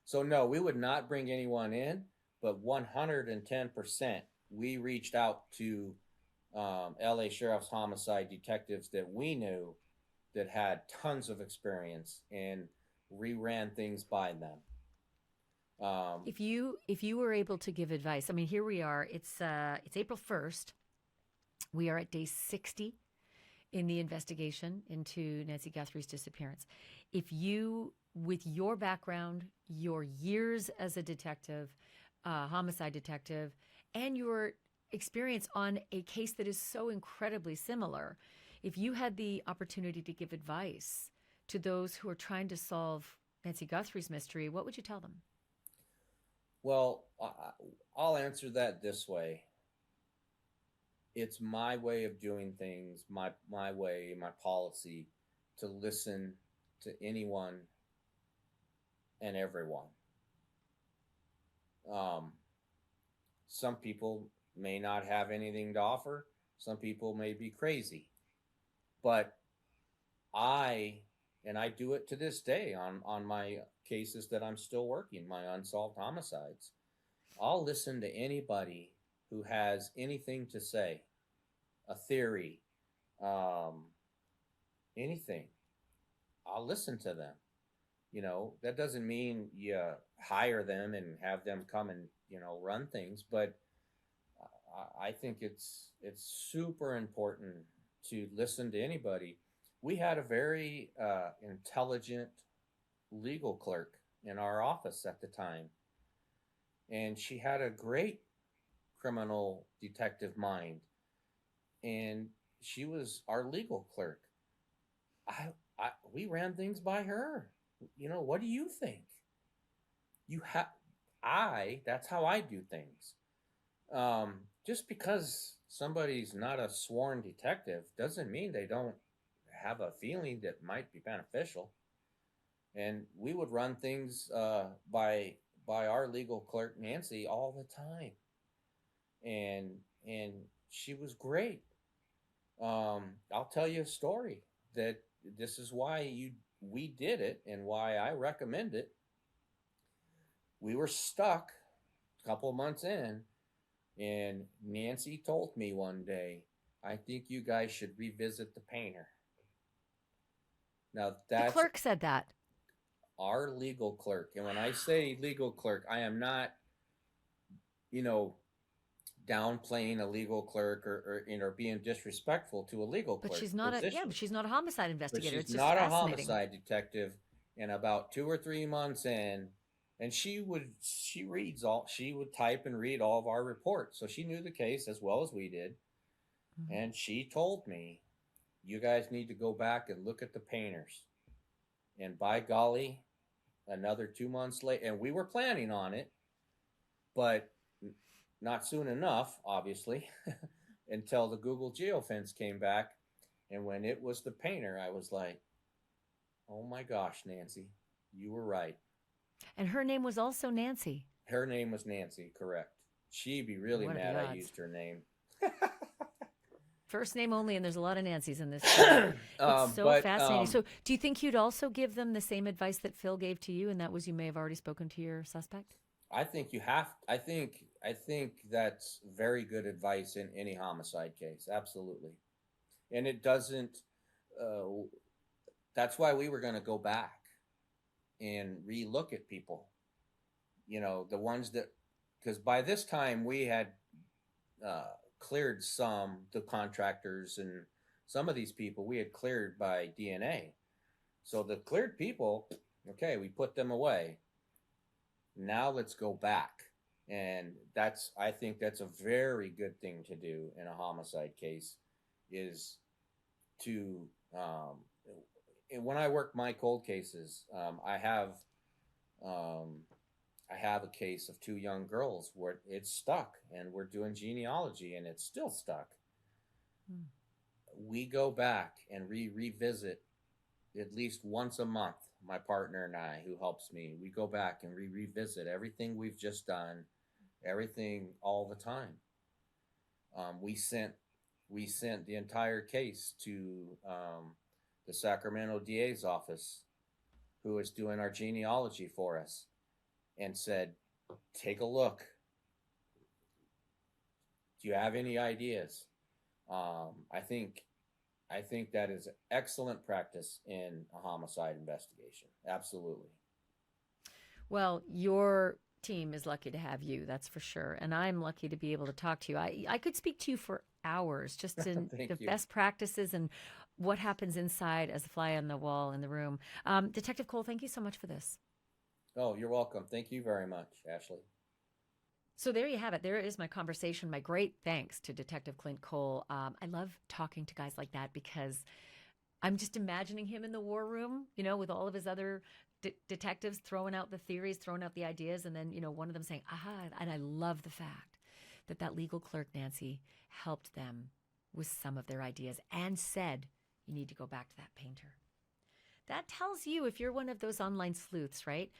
So no, we would not bring anyone in, but 110% we reached out to LA Sheriff's homicide detectives that we knew that had tons of experience and reran things by them. If you were able to give advice, I mean, here we are. It's April 1st. We are at day 60 in the investigation into Nancy Guthrie's disappearance. If you, with your background, your years as a detective, homicide detective, and your experience on a case that is so incredibly similar, if you had the opportunity to give advice to those who are trying to solve Nancy Guthrie's mystery, what would you tell them? Well, I'll answer that this way. It's my way of doing things, my way, my policy, to listen to anyone and everyone. Some people may not have anything to offer. Some people may be crazy. But I do it to this day on my cases that I'm still working, my unsolved homicides. I'll listen to anybody who has anything to say, a theory, anything. I'll listen to them. That doesn't mean you hire them and have them come and, run things, but I think it's super important to listen to anybody. We had a very intelligent legal clerk in our office at the time, and she had a great criminal detective mind, and she was our legal clerk. We ran things by her. What do you think? That's how I do things. Just because somebody's not a sworn detective doesn't mean they don't have a feeling that might be beneficial. And we would run things by our legal clerk Nancy all the time, and she was great. I'll tell you a story that this is why we did it and why I recommend it. We were stuck a couple of months in, and Nancy told me one day, "I think you guys should revisit the painter." Now The that's clerk said that. our legal clerk. And when I say legal clerk, I am not, you know, downplaying a legal clerk or being disrespectful to a legal But clerk's she's not a yeah, position. but she's not a homicide But investigator. she's It's just not a fascinating. homicide detective. And about 2 or 3 months in, and she would type and read all of our reports. So she knew the case as well as we did. Mhm. And she told me, you guys need to go back and look at the painters. And by golly, another 2 months later, and we were planning on it, but not soon enough, obviously, until the Google geofence came back. And when it was the painter, I was like, oh my gosh, Nancy, you were right. And her name was also Nancy. Her name was Nancy, correct. She'd be really What are mad the I odds? used her name. First name only, and there's a lot of Nancy's in this story. It's so but fascinating. So, do you think you'd also give them the same advice that Phil gave to you, and that was you may have already spoken to your suspect? I think you have. I think that's very good advice in any homicide case. Absolutely, and it doesn't. Uh, that's why we were going to go back and re-look at people. You know, the ones that, because by this time we had uh, cleared the contractors and some of these people we had cleared by DNA. So the cleared people, okay, we put them away. Now let's go back. And I think that's a very good thing to do in a homicide case is to, and when I work my cold cases, um, I have a case of two young girls where it's stuck, and we're doing genealogy, and it's still stuck. Hmm. We go back and revisit at least once a month. My partner and I, who helps me, we go back and revisit everything we've just done, everything all the time. We sent the entire case to the Sacramento DA's office, who is doing our genealogy for us, and said, take a look. Do you have any ideas? I think that is excellent practice in a homicide investigation. Absolutely. Well, your team is lucky to have you, that's for sure. And I'm lucky to be able to talk to you. I could speak to you for hours just in the Thank you. best practices and what happens inside as a fly on the wall in the room. Detective Cole, thank you so much for this. Oh, you're welcome. Thank you very much, Ashleigh. So there you have it. There is my conversation. My great thanks to Detective Clint Cole. I love talking to guys like that because I'm just imagining him in the war room, with all of his other detectives throwing out the theories, throwing out the ideas, and then, one of them saying, aha. And I love the fact that that legal clerk, Nancy, helped them with some of their ideas and said, you need to go back to that painter. That tells you if you're one of those online sleuths, right?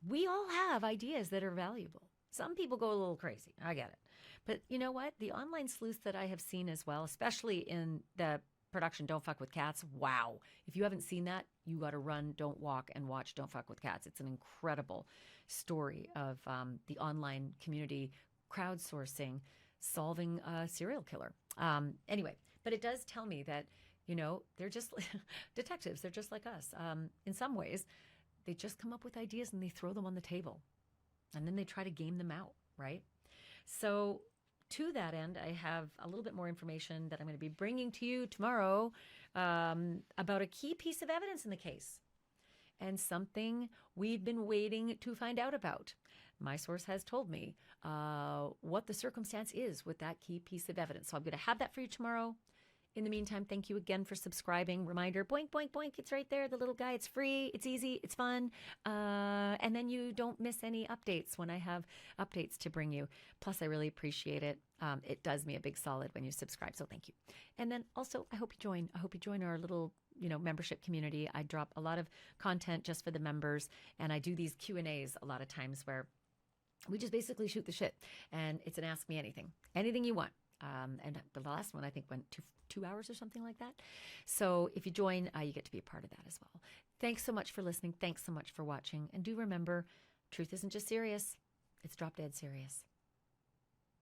We all have ideas that are valuable. Some people go a little crazy. I get it. But you know what? The online sleuths that I have seen as well, especially in the production Don't Fuck with Cats, wow. If you haven't seen that, you got to run, don't walk, and watch Don't Fuck with Cats. It's an incredible story of the online community crowdsourcing, solving a serial killer. Anyway, but it does tell me that, they're just detectives. They're just like us. In some ways, they just come up with ideas and they throw them on the table. And then they try to game them out, right? So to that end, I have a little bit more information that I'm going to be bringing to you tomorrow about a key piece of evidence in the case and something we've been waiting to find out about. My source has told me what the circumstance is with that key piece of evidence. So I'm going to have that for you tomorrow. In the meantime, thank you again for subscribing. Reminder, boink, boink, boink. It's right there, the little guy. It's free. It's easy. It's fun. And then you don't miss any updates when I have updates to bring you. Plus, I really appreciate it. It does me a big solid when you subscribe. So thank you. And then also, I hope you join. I hope you join our little, membership community. I drop a lot of content just for the members. And I do these Q&As a lot of times where we just basically shoot the shit. And it's an ask me anything you want. And the last one, I think, went 2 hours or something like that. So if you join, you get to be a part of that as well. Thanks so much for listening. Thanks so much for watching. And do remember, truth isn't just serious. It's drop dead serious.